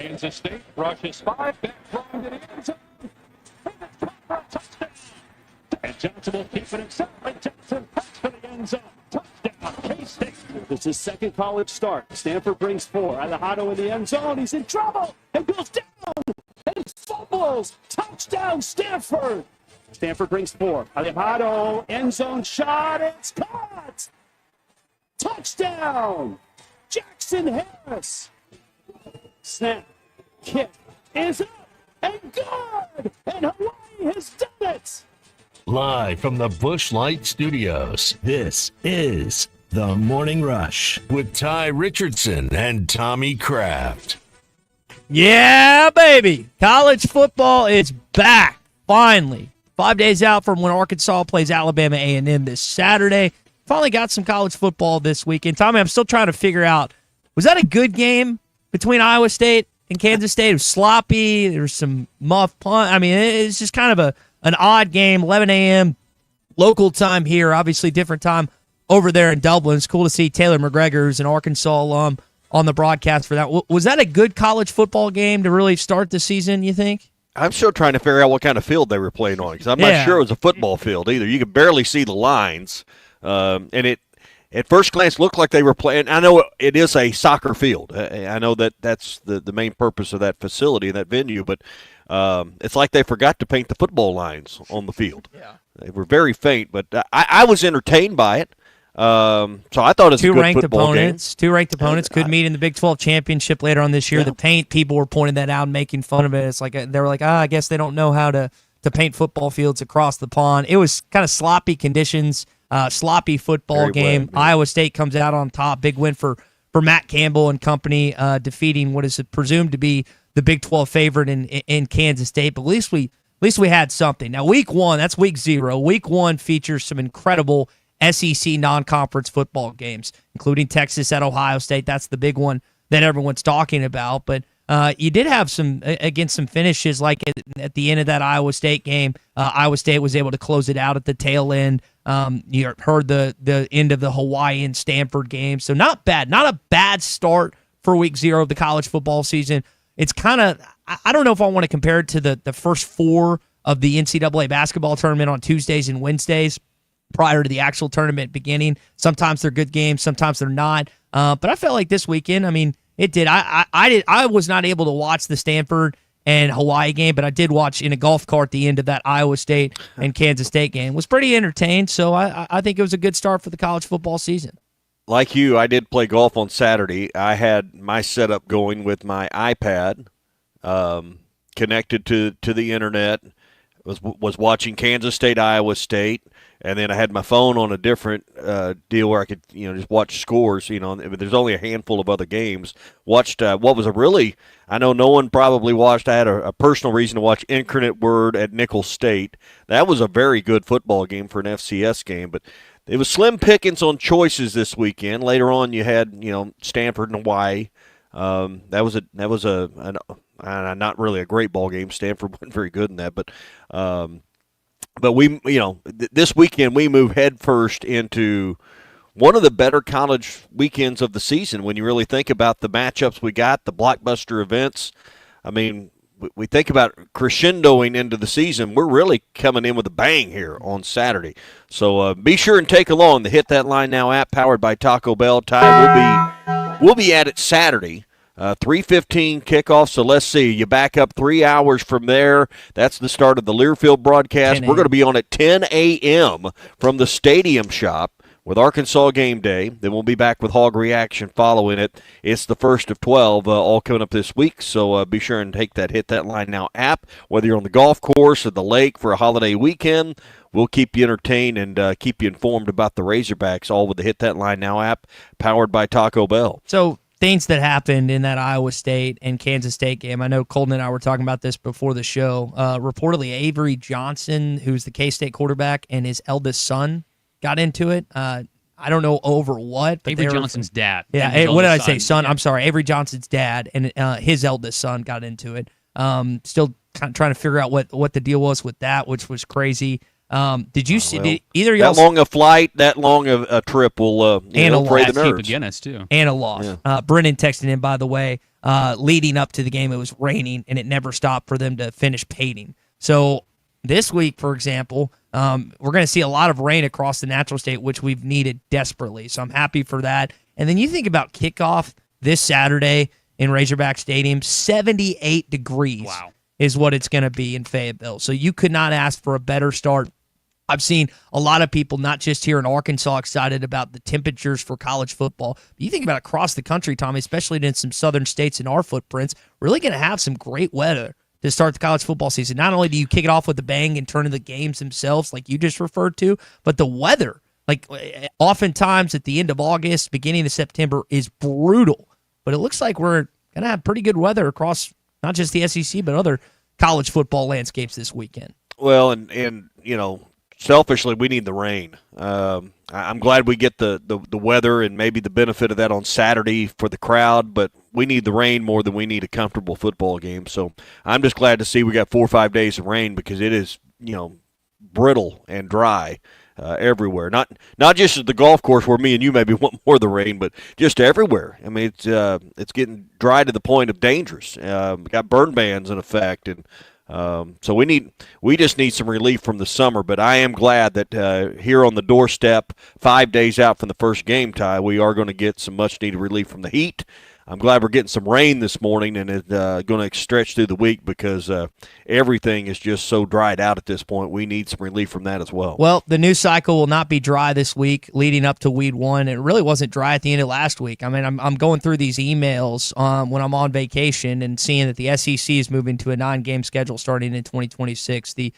Kansas State rushes 5, back throwing to the end zone. Touchdown. And Johnson will keep it himself, and Johnson cuts for the end zone. Touchdown, K-State. It's his second college start. Stanford brings 4. Alejandro in the end zone. He's in trouble and goes down and fumbles. Touchdown, Stanford. Stanford brings 4. Alejandro, end zone shot. It's caught. Touchdown, Jackson Harris. Snap, kick is up and good. And Hawaii has done it. Live from the Busch Light Studios, this is The Morning Rush with Ty Richardson and Tommy Kraft. Yeah, baby. College football is back, finally. 5 days out from when Arkansas plays Alabama A&M this Saturday. Finally got some college football this weekend. Tommy, I'm still trying to figure out, was that a good game between Iowa State and Kansas State? It was sloppy. There was some muff punt. I mean, it's just kind of an odd game, 11 a.m. local time here, obviously different time over there in Dublin. It's cool to see Taylor McGregor, who's an Arkansas alum, on the broadcast for that. Was that a good college football game to really start the season, you think? I'm still trying to figure out what kind of field they were playing on because I'm not sure it was a football field either. You could barely see the lines, and it at first glance looked like they were playing. I know it is a soccer field. I know that's the main purpose of that facility and that venue, but it's like they forgot to paint the football lines on the field. Yeah. They were very faint, but I was entertained by it. So I thought it was a good football game. Two ranked opponents could meet in the Big 12 championship later on this year. Yeah. The paint, people were pointing that out and making fun of it. It's like they were like, I guess they don't know how to paint football fields across the pond. It was kind of sloppy conditions, sloppy football very game. wet, Iowa State comes out on top. Big win for Matt Campbell and company, defeating what is presumed to be the Big 12 favorite in Kansas State. But at least we had something. Now, week 1, that's week 0. Week 1 features some incredible SEC non-conference football games, including Texas at Ohio State. That's the big one that everyone's talking about. But you did have some finishes, like at the end of that Iowa State game. Iowa State was able to close it out at the tail end. You heard the end of the Hawaii and Stanford game. So not bad. Not a bad start for week 0 of the college football season. It's kind of, I don't know if I want to compare it to the first 4 of the NCAA basketball tournament on Tuesdays and Wednesdays prior to the actual tournament beginning. Sometimes they're good games, sometimes they're not. But I felt like this weekend, I mean, it did. I was not able to watch the Stanford and Hawaii game, but I did watch in a golf cart the end of that Iowa State and Kansas State game. Was pretty entertained, so I think it was a good start for the college football season. Like you, I did play golf on Saturday. I had my setup going with my iPad connected to the internet. Was watching Kansas State, Iowa State, and then I had my phone on a different deal where I could just watch scores. There's only a handful of other games. Watched what was I know no one probably watched. I had a personal reason to watch Incarnate Word at Nicholls State. That was a very good football game for an FCS game, but it was slim pickings on choices this weekend. Later on, you had Stanford and Hawaii. That was not really a great ball game. Stanford wasn't very good in that, but we this weekend we move headfirst into one of the better college weekends of the season when you really think about the matchups we got, the blockbuster events. I mean, we think about crescendoing into the season. We're really coming in with a bang here on Saturday. So be sure and take along the Hit That Line Now app powered by Taco Bell. We'll be at it Saturday. 3:15 kickoff, so let's see. You back up 3 hours from there. That's the start of the Learfield broadcast. We're going to be on at 10 a.m. from the Stadium Shop with Arkansas Game Day. Then we'll be back with Hog Reaction following it. It's the first of 12 all coming up this week, so be sure and take that Hit That Line Now app. Whether you're on the golf course or the lake for a holiday weekend, we'll keep you entertained and keep you informed about the Razorbacks, all with the Hit That Line Now app powered by Taco Bell. So things that happened in that Iowa State and Kansas State game. I know Colton and I were talking about this before the show. Reportedly, Avery Johnson, who's the K-State quarterback, and his eldest son got into it. I don't know over what. But Avery Johnson's dad. Yeah, what did I say? Son. Yeah. I'm sorry. Avery Johnson's dad and his eldest son got into it. Still kind of trying to figure out what the deal was with that, which was crazy. Did you see? Did either of y'all? That long a flight, that long of a trip will fray the nerves. Guinness too. And a loss. Yeah. Brennan texted in, by the way. leading up to the game, it was raining, and it never stopped for them to finish painting. So this week, for example, we're going to see a lot of rain across the natural state, which we've needed desperately. So I'm happy for that. And then you think about kickoff this Saturday in Razorback Stadium, 78 degrees is what it's going to be in Fayetteville. So you could not ask for a better start. I've seen a lot of people, not just here in Arkansas, excited about the temperatures for college football. But you think about across the country, Tommy, especially in some southern states in our footprints, really going to have some great weather to start the college football season. Not only do you kick it off with a bang and turn to the games themselves, like you just referred to, but the weather, like oftentimes at the end of August, beginning of September, is brutal. But it looks like we're going to have pretty good weather across not just the SEC, but other college football landscapes this weekend. Well, and you know, selfishly, we need the rain. I'm glad we get the weather and maybe the benefit of that on Saturday for the crowd, but we need the rain more than we need a comfortable football game. So I'm just glad to see we got 4 or 5 days of rain because it is, you know, brittle and dry everywhere. Not just at the golf course where me and you maybe want more of the rain, but just everywhere. I mean, it's getting dry to the point of dangerous. We got burn bans in effect, and so we just need some relief from the summer. But I am glad that here on the doorstep, 5 days out from the first game, Ty, we are going to get some much needed relief from the heat. I'm glad we're getting some rain this morning, and it's going to stretch through the week because everything is just so dried out at this point. We need some relief from that as well. Well, the news cycle will not be dry this week leading up to Week 1. It really wasn't dry at the end of last week. I mean, I'm going through these emails when I'm on vacation and seeing that the SEC is moving to a 9-game schedule starting in 2026. The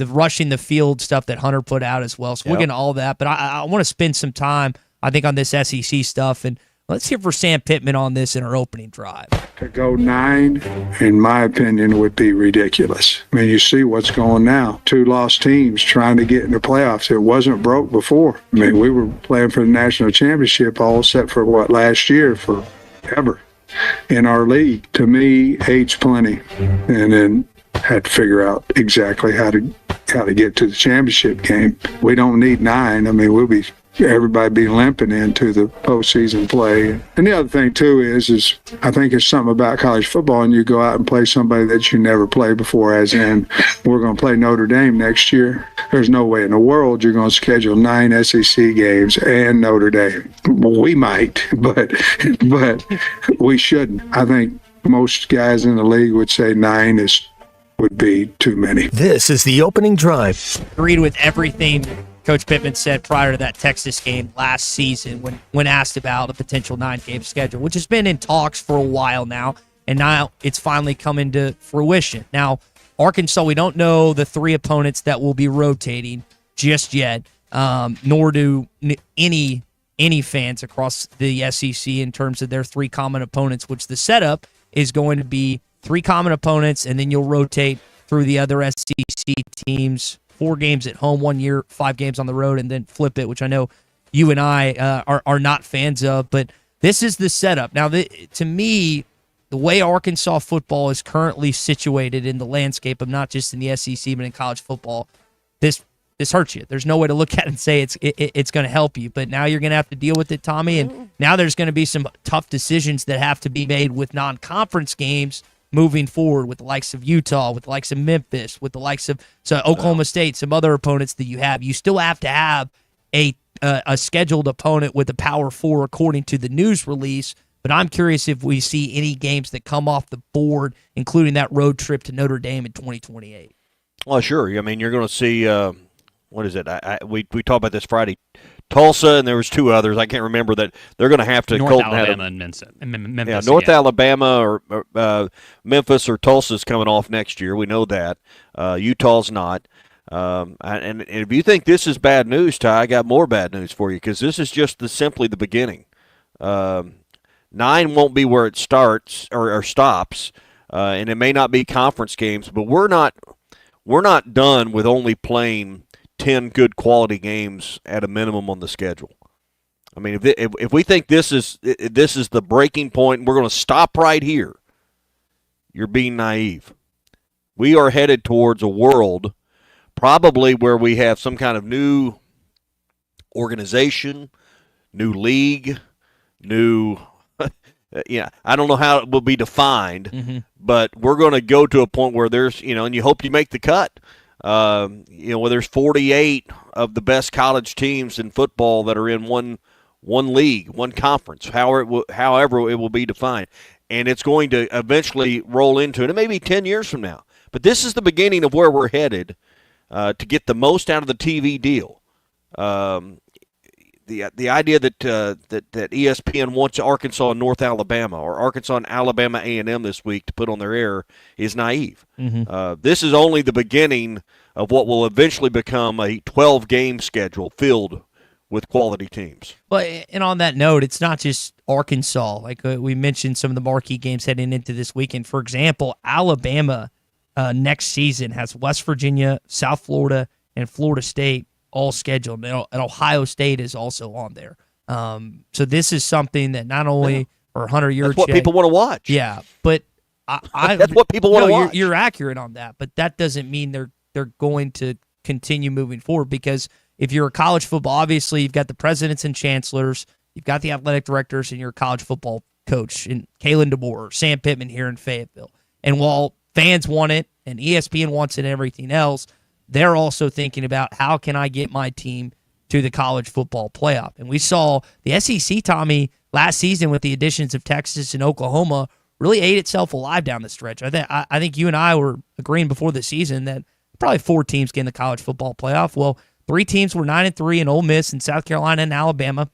rushing the field stuff that Hunter put out as well. So we'll get into all that. But I want to spend some time, I think, on this SEC stuff. And let's hear for Sam Pittman on this in our opening drive. To go 9, in my opinion, would be ridiculous. I mean, you see what's going now. 2 lost teams trying to get in the playoffs. It wasn't broke before. I mean, we were playing for the national championship all set for last year forever in our league. To me, 8's plenty. And then had to figure out exactly how to get to the championship game. We don't need 9. I mean, everybody be limping into the postseason play. And the other thing, too, is I think it's something about college football, and you go out and play somebody that you never played before, as in we're going to play Notre Dame next year. There's no way in the world you're going to schedule 9 SEC games and Notre Dame. Well, we might, but we shouldn't. I think most guys in the league would say 9 would be too many. This is the opening drive. Agreed with everything Coach Pittman said prior to that Texas game last season when asked about a potential 9-game schedule, which has been in talks for a while now, and now it's finally come into fruition. Now, Arkansas, we don't know the 3 opponents that will be rotating just yet, nor do any fans across the SEC in terms of their 3 common opponents, which the setup is going to be 3 common opponents, and then you'll rotate through the other SEC teams. 4 games at home 1 year, 5 games on the road, and then flip it, which I know you and I are not fans of. But this is the setup. Now, to me, the way Arkansas football is currently situated in the landscape of not just in the SEC but in college football, this hurts you. There's no way to look at it and say it's going to help you. But now you're going to have to deal with it, Tommy, and now there's going to be some tough decisions that have to be made with non-conference games moving forward with the likes of Utah, with the likes of Memphis, with the likes of Oklahoma State, some other opponents that you have. You still have to have a scheduled opponent with a Power 4 according to the news release, but I'm curious if we see any games that come off the board, including that road trip to Notre Dame in 2028. Well, sure. I mean, you're going to see, what is it? We talked about this Friday. Tulsa, and there was 2 others. I can't remember that. They're going to have to. North Alabama and Memphis. Yeah, North Alabama or Memphis or Tulsa's coming off next year. We know that. Utah's not. And if you think this is bad news, Ty, I got more bad news for you because this is just simply the beginning. 9 won't be where it starts or stops, and it may not be conference games, but we're not done with only playing 10 good quality games at a minimum on the schedule. I mean, if we think this is the breaking point and we're going to stop right here, you're being naive. We are headed towards a world probably where we have some kind of new organization, new league, new I don't know how it will be defined, Mm-hmm. but we're going to go to a point where there's, and you hope you make the cut. Where there's 48 of the best college teams in football that are in one league, one conference, however it will be defined. And it's going to eventually roll into it. It may be 10 years from now. But this is the beginning of where we're headed to get the most out of the TV deal. The idea that ESPN wants Arkansas and North Alabama or Arkansas and Alabama A&M this week to put on their air is naive. Mm-hmm. This is only the beginning of what will eventually become a 12-game schedule filled with quality teams. Well, and on that note, it's not just Arkansas. Like we mentioned, some of the marquee games heading into this weekend. For example, Alabama next season has West Virginia, South Florida, and Florida State all scheduled, and Ohio State is also on there. So this is something that not only for Hunter Yurchek, that's what people want to watch. Yeah, but that's what people want to watch. You're accurate on that, but that doesn't mean they're going to continue moving forward, because if you're a college football, obviously you've got the presidents and chancellors, you've got the athletic directors, and you're a college football coach, and Kalen DeBoer, Sam Pittman here in Fayetteville. And while fans want it and ESPN wants it and everything else, they're also thinking about how can I get my team to the college football playoff. And we saw the SEC, Tommy, last season with the additions of Texas and Oklahoma really ate itself alive down the stretch. I think you and I were agreeing before the season that probably 4 teams get in the college football playoff. Well, 3 teams were 9-3 in Ole Miss and South Carolina and Alabama.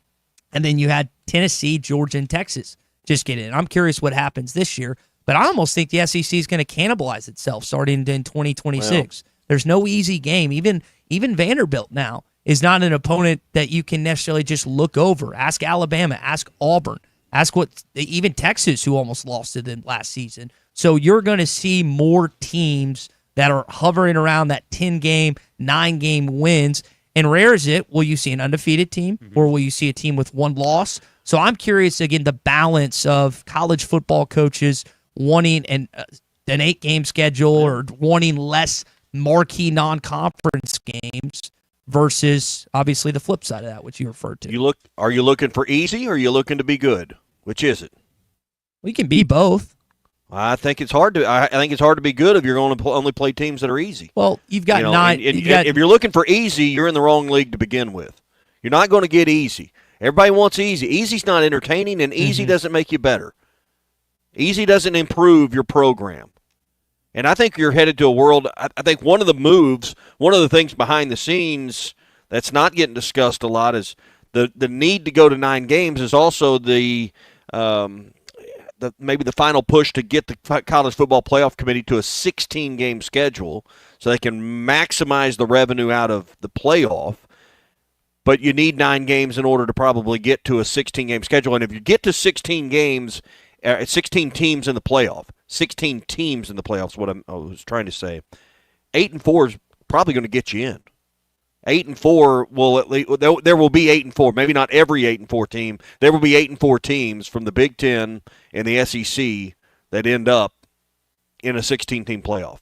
And then you had Tennessee, Georgia, and Texas just get in. I'm curious what happens this year, but I almost think the SEC is going to cannibalize itself starting in 2026. Well, there's no easy game. Even Vanderbilt now is not an opponent that you can necessarily just look over. Ask Alabama, ask Auburn, ask even Texas, who almost lost to them last season. So you're going to see more teams that are hovering around that 10-game, 9-game wins. And rare is it, will you see an undefeated team or will you see a team with 1 loss? So I'm curious, again, the balance of college football coaches wanting an 8-game schedule or wanting less marquee non-conference games versus, obviously, the flip side of that, which you referred to. Are you looking for easy or are you looking to be good? Which is it? We can be both. I think it's hard to. I think it's hard to be good if you're going to only play teams that are easy. Well, you've got 9. If you're looking for easy, you're in the wrong league to begin with. You're not going to get easy. Everybody wants easy. Easy's not entertaining, and easy doesn't make you better. Easy doesn't improve your program. And I think you're headed to a world. I think one of the things behind the scenes that's not getting discussed a lot is the need to go to 9 games is also maybe the final push to get the College Football Playoff Committee to a 16-game schedule so they can maximize the revenue out of the playoff. But you need 9 games in order to probably get to a 16-game schedule. And if you get to 16 games, 16 teams in the playoff, 16 teams in the playoffs, what I was trying to say, 8-4 is probably going to get you in. 8-4 will at least there will be 8-4. Maybe not every 8-4 team. There will be 8-4 teams from the Big Ten and the SEC that end up in a 16-team playoff.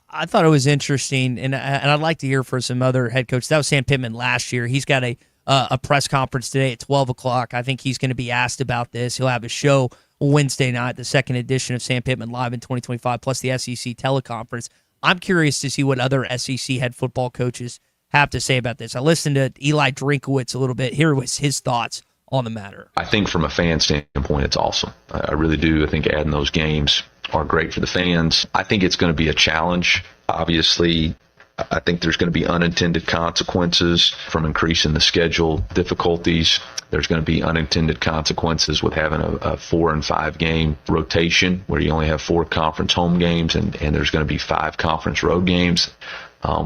I thought it was interesting, and I'd like to hear from some other head coaches. That was Sam Pittman last year. He's got a press conference today at 12 o'clock. I think he's going to be asked about this. He'll have a show Wednesday night, the second edition of Sam Pittman Live in 2025, plus the SEC teleconference. I'm curious to see what other SEC head football coaches have to say about this. I listened to Eli Drinkowitz a little bit. Here was his thoughts on the matter. I think from a fan standpoint, it's awesome. I really do. I think adding those games are great for the fans. I think it's going to be a challenge. Obviously, I think there's going to be unintended consequences from increasing the schedule difficulties. There's going to be unintended consequences with having a 4 and 5 game rotation where you only have 4 conference home games and there's going to be 5 conference road games,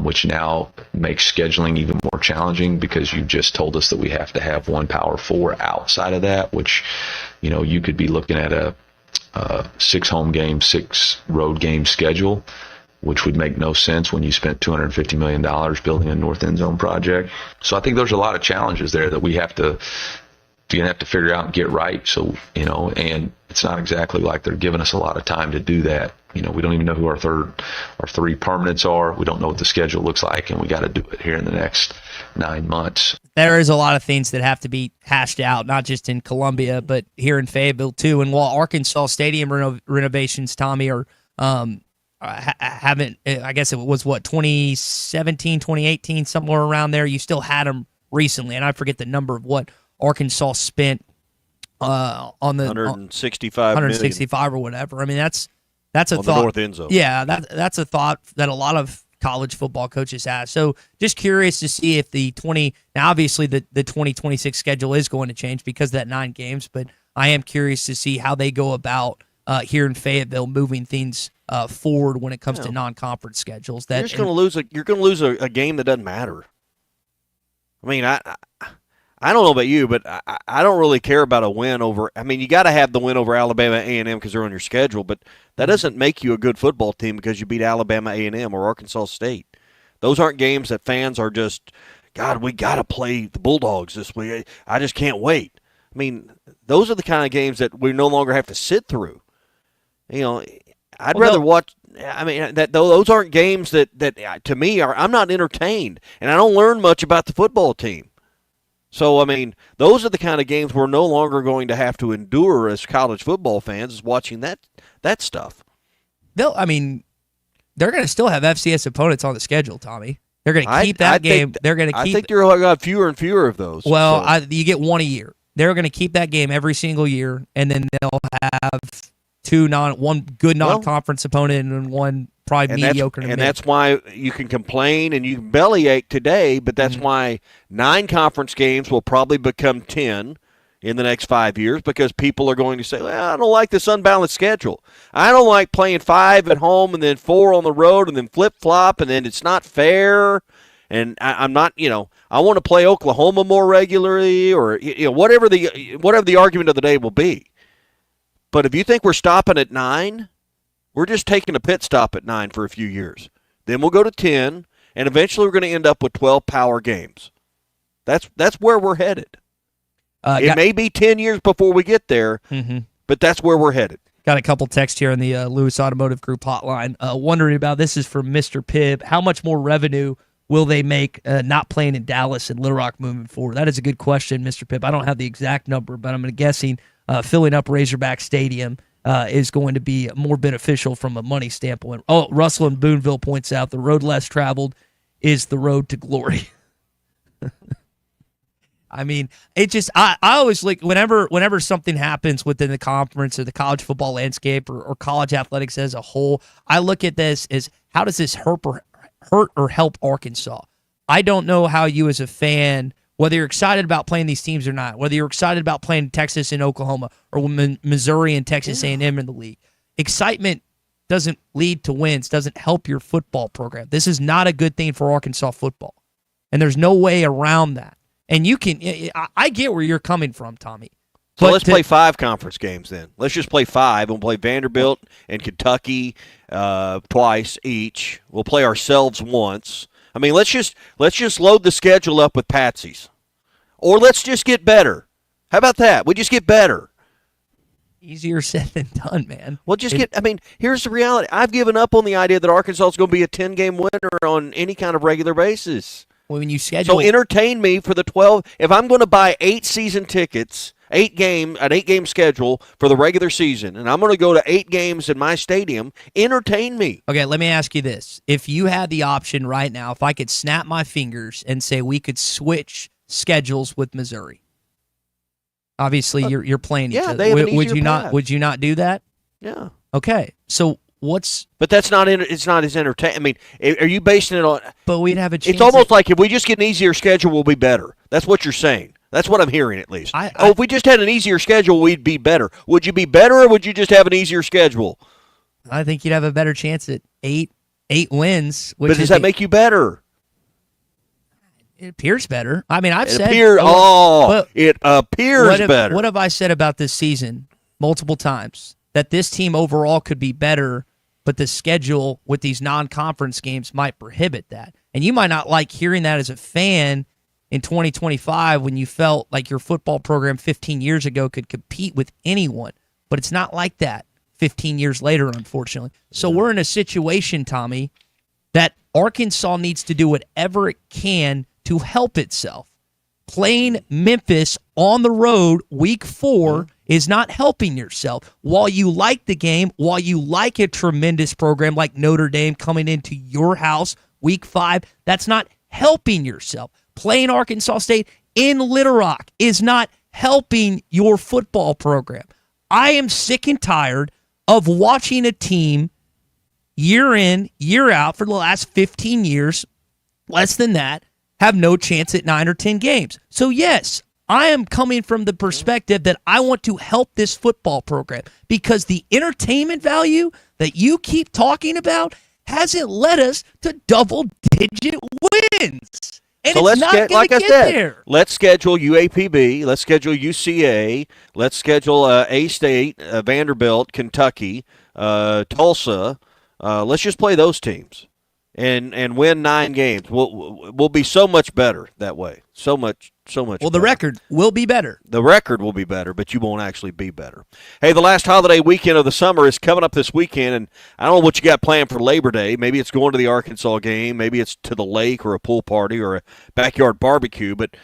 which now makes scheduling even more challenging because you just told us that we have to have 1 Power 4 outside of that, which, you could be looking at a 6 home game, 6 road game schedule, which would make no sense when you spent $250 million building a North End Zone project. So I think there's a lot of challenges there that we have to you're going to have to figure out and get right. So, and it's not exactly like they're giving us a lot of time to do that. We don't even know who our three permanents are. We don't know what the schedule looks like, and we got to do it here in the next 9 months. There is a lot of things that have to be hashed out, not just in Columbia, but here in Fayetteville too. And while Arkansas Stadium renovations, Tommy, are haven't, I guess it was 2017, 2018, somewhere around there. You still had them recently, and I forget the number of what Arkansas spent on the 165 or whatever. I mean, that's a on thought. The north end zone. Yeah, that's a thought that a lot of college football coaches have. So just curious to see if now obviously the 2026 schedule is going to change because of that 9 games, but I am curious to see how they go about here in Fayetteville moving things forward when it comes to non-conference schedules. You're just going to lose a game that doesn't matter. I mean, I don't know about you, but I don't really care about a win over. I mean, you got to have the win over Alabama A&M because they're on your schedule, but that doesn't make you a good football team because you beat Alabama A&M or Arkansas State. Those aren't games that fans are just, God, we got to play the Bulldogs this week. I just can't wait. I mean, those are the kind of games that we no longer have to sit through. I'd rather watch. I mean, those aren't games that to me I'm not entertained, and I don't learn much about the football team. So, I mean, those are the kind of games we're no longer going to have to endure as college football fans, is watching that stuff. They're going to still have FCS opponents on the schedule, Tommy. They're going to keep that game. They're going to keep. I think you're going to have fewer and fewer of those. Well, so. You get one a year. They're going to keep that game every single year, and then they'll have one good non-conference opponent and one probably mediocre. And that's why you can complain and you can bellyache today, but that's why 9 conference games will probably become 10 in the next 5 years because people are going to say, well, I don't like this unbalanced schedule. I don't like playing 5 at home and then 4 on the road and then flip-flop, and then it's not fair. And I'm not, I want to play Oklahoma more regularly or whatever the argument of the day will be. But if you think we're stopping at 9, we're just taking a pit stop at 9 for a few years. Then we'll go to 10, and eventually we're going to end up with 12 power games. That's where we're headed. It may be 10 years before we get there, but that's where we're headed. Got a couple texts here on the Lewis Automotive Group hotline wondering about, this is from Mr. Pibb, how much more revenue will they make not playing in Dallas and Little Rock moving forward? That is a good question, Mr. Pibb. I don't have the exact number, but I'm guessing filling up Razorback Stadium is going to be more beneficial from a money standpoint. Oh, Russell in Boonville points out the road less traveled is the road to glory. I mean, it just I always like whenever something happens within the conference or the college football landscape or college athletics as a whole, I look at this as how does this hurt or help Arkansas? I don't know how you as a fan, whether you're excited about playing these teams or not, whether you're excited about playing Texas and Oklahoma or Missouri and Texas A&M in the league, excitement doesn't lead to wins, doesn't help your football program. This is not a good thing for Arkansas football, and there's no way around that. And I get where you're coming from, Tommy. So let's play 5 conference games then. Let's just play 5. We'll play Vanderbilt and Kentucky twice each. We'll play ourselves once. I mean, let's just load the schedule up with patsies. Or let's just get better. How about that? We just get better. Easier said than done, man. Well, here's the reality. I've given up on the idea that Arkansas is going to be a 10-game winner on any kind of regular basis. Well, when you schedule, so entertain me for the 12. If I'm going to buy 8 season tickets, an 8-game schedule for the regular season, and I'm going to go to 8 games in my stadium, entertain me. Okay, let me ask you this. If you had the option right now, if I could snap my fingers and say we could switch schedules with Missouri, obviously you're playing each other. They have an easier path. Would you not do that? Yeah. Okay, so But that's not. It's not as entertaining. I mean, are you basing it on? But we'd have a chance. It's almost like if we just get an easier schedule, we'll be better. That's what you're saying. That's what I'm hearing, at least. If we just had an easier schedule, we'd be better. Would you be better, or would you just have an easier schedule? I think you'd have a better chance at eight wins. But does that make you better? It appears better. I mean, it appears better. What have I said about this season multiple times? That this team overall could be better, but the schedule with these non-conference games might prohibit that. And you might not like hearing that as a fan in 2025 when you felt like your football program 15 years ago could compete with anyone. But it's not like that 15 years later, unfortunately. So we're in a situation, Tommy, that Arkansas needs to do whatever it can to help itself. Playing Memphis on the road week 4 is not helping yourself. While you like the game, while you like a tremendous program like Notre Dame coming into your house week 5, that's not helping yourself. Playing Arkansas State in Little Rock is not helping your football program. I am sick and tired of watching a team year in, year out for the last 15 years, less than that, have no chance at 9 or 10 games. So yes, I am coming from the perspective that I want to help this football program because the entertainment value that you keep talking about hasn't led us to double-digit wins. And so it's not going like to I get said, there. let's schedule UAPB, let's schedule UCA, let's schedule A-State, Vanderbilt, Kentucky, Tulsa. Let's just play those teams and win 9 games. We'll be so much better that way. So much. Well, the better. record will be better. The record will be better, but you won't actually be better. Hey, the last holiday weekend of the summer is coming up this weekend, and I don't know what you got planned for Labor Day. Maybe it's going to the Arkansas game. Maybe it's to the lake or a pool party or a backyard barbecue. But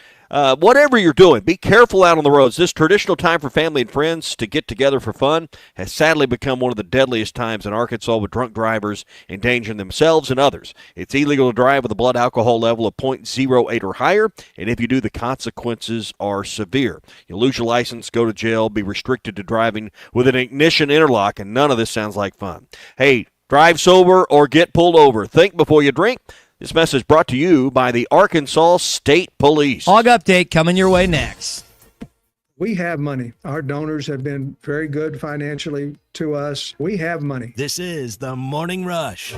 whatever you're doing, be careful out on the roads. This traditional time for family and friends to get together for fun has sadly become one of the deadliest times in Arkansas, with drunk drivers endangering themselves and others. It's illegal to drive with a blood alcohol level of 0.08 or higher, and if you do, the consequences are severe. You'll lose your license, go to jail, be restricted to driving with an ignition interlock, and none of this sounds like fun. Hey, drive sober or get pulled over. Think before you drink. This message brought to you by the Arkansas State Police. Hog Update coming your way next. We have money. Our donors have been very good financially to us. We have money. This is the Morning Rush.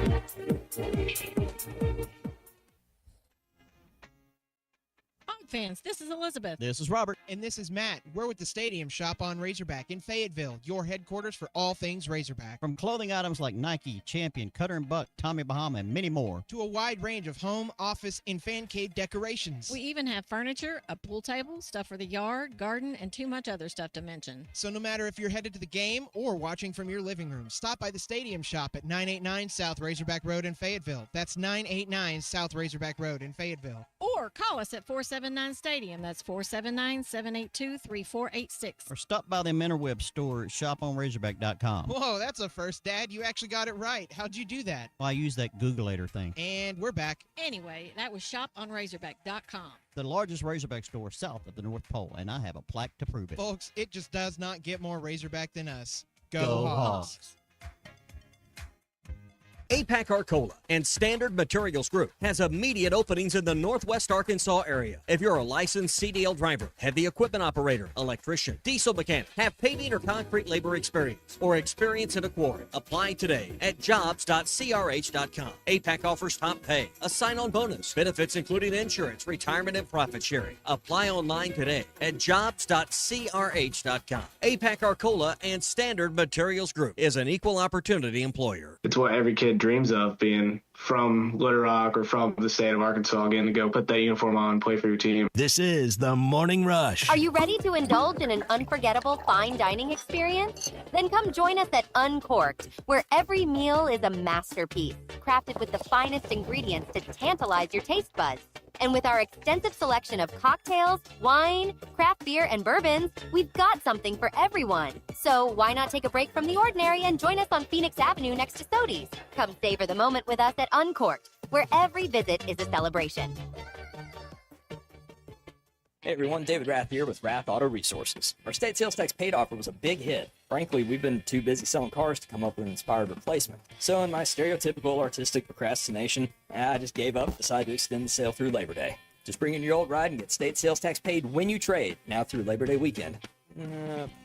Fans, this is Elizabeth. This is Robert. And this is Matt. We're with the Stadium Shop on Razorback in Fayetteville, your headquarters for all things Razorback. From clothing items like Nike, Champion, Cutter and Buck, Tommy Bahama, and many more, to a wide range of home, office, and fan cave decorations. We even have furniture, a pool table, stuff for the yard, garden, and too much other stuff to mention. So no matter if you're headed to the game or watching from your living room, stop by the Stadium Shop at 989 South Razorback Road in Fayetteville. That's 989 South Razorback Road in Fayetteville. Or call us at 479 Stadium. That's 479-782-3486. or stop by the Interweb store at shoponrazorback.com. Whoa, that's a first, Dad. You actually got it right. How'd you do that? Well, I use that Googleator thing. And we're back. Anyway, that was shoponrazorback.com. The largest Razorback store south of the North Pole, and I have a plaque to prove it. Folks, it just does not get more Razorback than us. Go Hogs. APAC Arcola and Standard Materials Group has immediate openings in the Northwest Arkansas area. If you're a licensed CDL driver, heavy equipment operator, electrician, diesel mechanic, have paving or concrete labor experience, or experience in a quarry, apply today at jobs.crh.com. APAC offers top pay, a sign-on bonus, benefits including insurance, retirement, and profit sharing. Apply online today at jobs.crh.com. APAC Arcola and Standard Materials Group is an equal opportunity employer. It's what every kid dreams of, being from Little Rock or from the state of Arkansas, getting to go put that uniform on and play for your team. This is the Morning Rush. Are you ready to indulge in an unforgettable fine dining experience? Then come join us at Uncorked, where every meal is a masterpiece, crafted with the finest ingredients to tantalize your taste buds. And with our extensive selection of cocktails, wine, craft beer, and bourbons, we've got something for everyone. So why not take a break from the ordinary and join us on Phoenix Avenue next to Sodi's? Come savor the moment with us at Uncorked, where every visit is a celebration. Hey everyone, David Rath here with Rath Auto Resources. Our state sales tax paid offer was a big hit. Frankly, we've been too busy selling cars to come up with an inspired replacement. So in my stereotypical artistic procrastination, I just gave up and decided to extend the sale through Labor Day. Just bring in your old ride and get state sales tax paid when you trade, now through Labor Day weekend.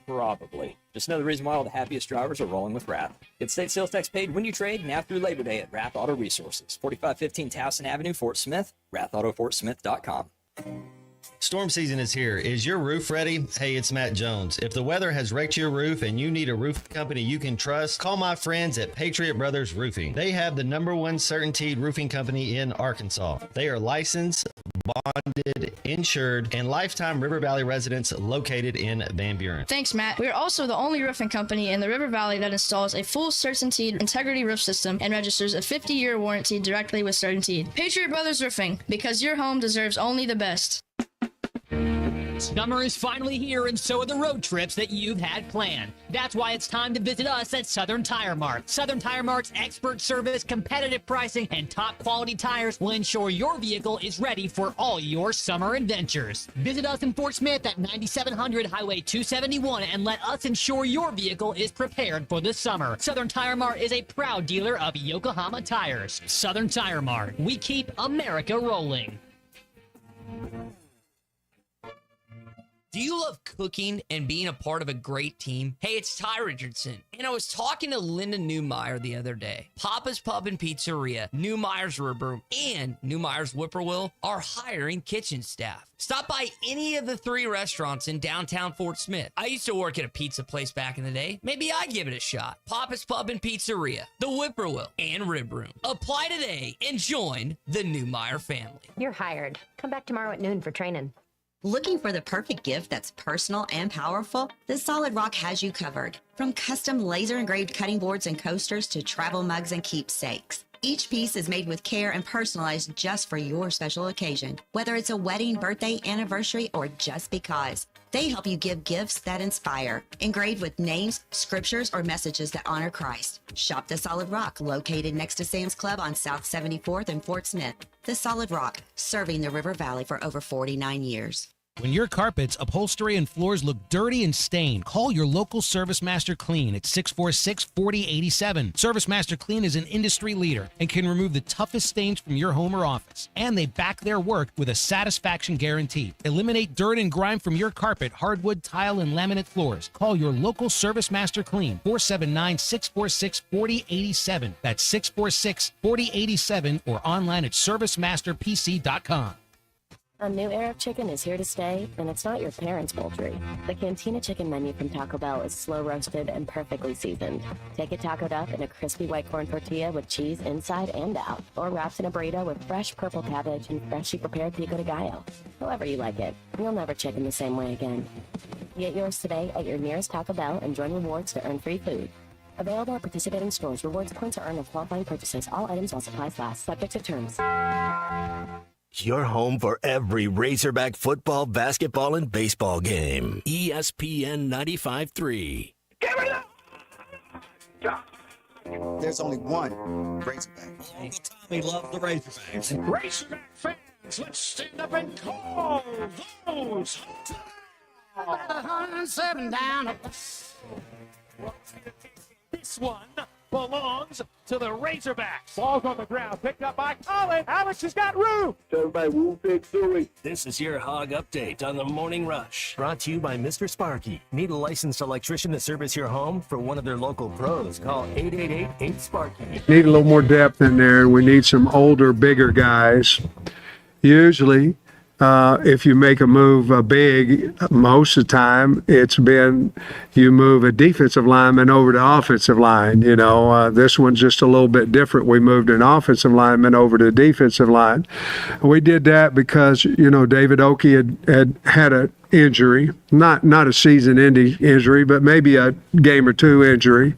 Probably. Just another reason why all the happiest drivers are rolling with Rath. Get state sales tax paid when you trade, now through Labor Day at Rath Auto Resources, 4515 Towson Avenue, Fort Smith, rathautofortsmith.com. Storm season is here. Is your roof ready? Hey, it's Matt Jones. If the weather has wrecked your roof and you need a roof company you can trust, call my friends at Patriot Brothers Roofing. They have the #1 certainteed roofing company in Arkansas. They are licensed, bonded, insured, and lifetime River Valley residents located in Van Buren. Thanks, Matt. We are also the only roofing company in the River Valley that installs a full Certainty integrity roof system and registers a 50-year warranty directly with Certainty. Patriot Brothers Roofing, because your home deserves only the best. Summer is finally here, and so are the road trips that you've had planned. That's why it's time to visit us at Southern Tire Mart. Southern Tire Mart's expert service, competitive pricing, and top quality tires will ensure your vehicle is ready for all your summer adventures. Visit us in Fort Smith at 9700 Highway 271 and let us ensure your vehicle is prepared for the summer. Southern Tire Mart is a proud dealer of Yokohama tires. Southern Tire Mart. We keep America rolling. Do you love cooking and being a part of a great team? Hey, it's Ty Richardson, and I was talking to Linda Newmeyer the other day. Papa's Pub and Pizzeria, Newmeyer's Rib Room, and Newmeyer's Whippoorwill are hiring kitchen staff. Stop by any of the 3 restaurants in downtown Fort Smith. I used to work at a pizza place back in the day. Maybe I'd give it a shot. Papa's Pub and Pizzeria, the Whippoorwill, and Rib Room. Apply today and join the Newmeyer family. You're hired. Come back tomorrow at noon for training. Looking for the perfect gift that's personal and powerful? The Solid Rock has you covered. From custom laser-engraved cutting boards and coasters to travel mugs and keepsakes. Each piece is made with care and personalized just for your special occasion, whether it's a wedding, birthday, anniversary, or just because. They help you give gifts that inspire, engraved with names, scriptures, or messages that honor Christ. Shop the Solid Rock, located next to Sam's Club on South 74th in Fort Smith. The Solid Rock, serving the River Valley for over 49 years. When your carpets, upholstery, and floors look dirty and stained, call your local Service Master Clean at 646-4087. Service Master Clean is an industry leader and can remove the toughest stains from your home or office. And they back their work with a satisfaction guarantee. Eliminate dirt and grime from your carpet, hardwood, tile, and laminate floors. Call your local Service Master Clean, 479-646-4087. That's 646-4087 or online at servicemasterpc.com. A new era of chicken is here to stay, and it's not your parents' poultry. The Cantina Chicken menu from Taco Bell is slow roasted and perfectly seasoned. Take it tacoed up in a crispy white corn tortilla with cheese inside and out, or wrapped in a burrito with fresh purple cabbage and freshly prepared pico de gallo. However you like it, you'll never chicken the same way again. Get yours today at your nearest Taco Bell and join rewards to earn free food. Available at participating stores. Rewards points are earned with qualifying purchases. All items while supplies last. Subject to terms. Your home for every Razorback football, basketball, and baseball game. ESPN 95.3. There's only one Razorback. We love the Razorbacks. Razorback fans, let's stand up and call those. This one belongs to the Razorbacks. Ball's on the ground, picked up by Colin. Alex has got room. Everybody, Woo Big Suey. This is your Hog Update on the Morning Rush. Brought to you by Mr. Sparky. Need a licensed electrician to service your home? For one of their local pros, call 888-8-SPARKY. Need a little more depth in there, and we need some older, bigger guys. Usually, if you make a move big, most of the time it's been you move a defensive lineman over to offensive line. You know, this one's just a little bit different. We moved an offensive lineman over to defensive line. We did that because, you know, David Oakey had an injury, not a season-ending injury, but maybe a game or two injury.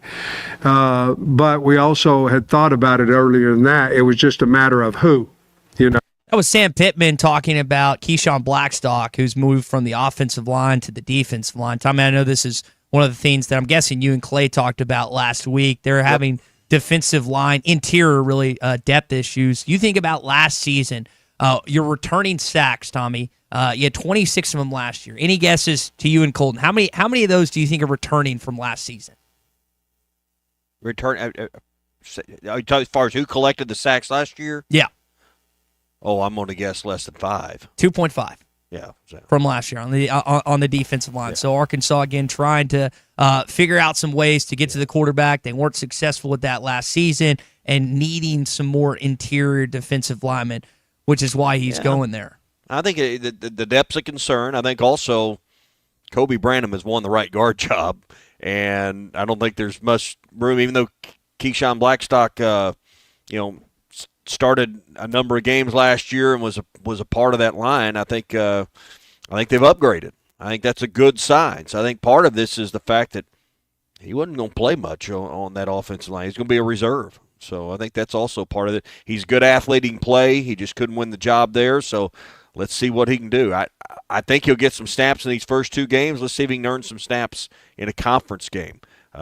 But we also had thought about it earlier than that. It was just a matter of who, you know. That was Sam Pittman talking about Keyshawn Blackstock, who's moved from the offensive line to the defensive line. Tommy, I know this is one of the things that I'm guessing you and Clay talked about last week. They're having defensive line, interior, really depth issues. You think about last season, your returning sacks, Tommy. You had 26 of them last year. Any guesses to you and Colton? How many of those do you think are returning from last season? Return as far as who collected the sacks last year? Yeah. Oh, I'm going to guess less than 5. 2.5. Yeah. So. From last year on the defensive line. Yeah. So Arkansas, again, trying to figure out some ways to get to the quarterback. They weren't successful with that last season and needing some more interior defensive linemen, which is why he's going there. I think the depth's a concern. I think also Kobe Branham has won the right guard job, and I don't think there's much room, even though Keyshawn Blackstock, started a number of games last year and was a part of that line. I think they've upgraded. I think that's a good sign. So I think part of this is the fact that he wasn't going to play much on that offensive line. He's going to be a reserve. So I think that's also part of it. He's good athlete, he can play. He just couldn't win the job there. So let's see what he can do. I think he'll get some snaps in these first 2 games. Let's see if he can earn some snaps in a conference game.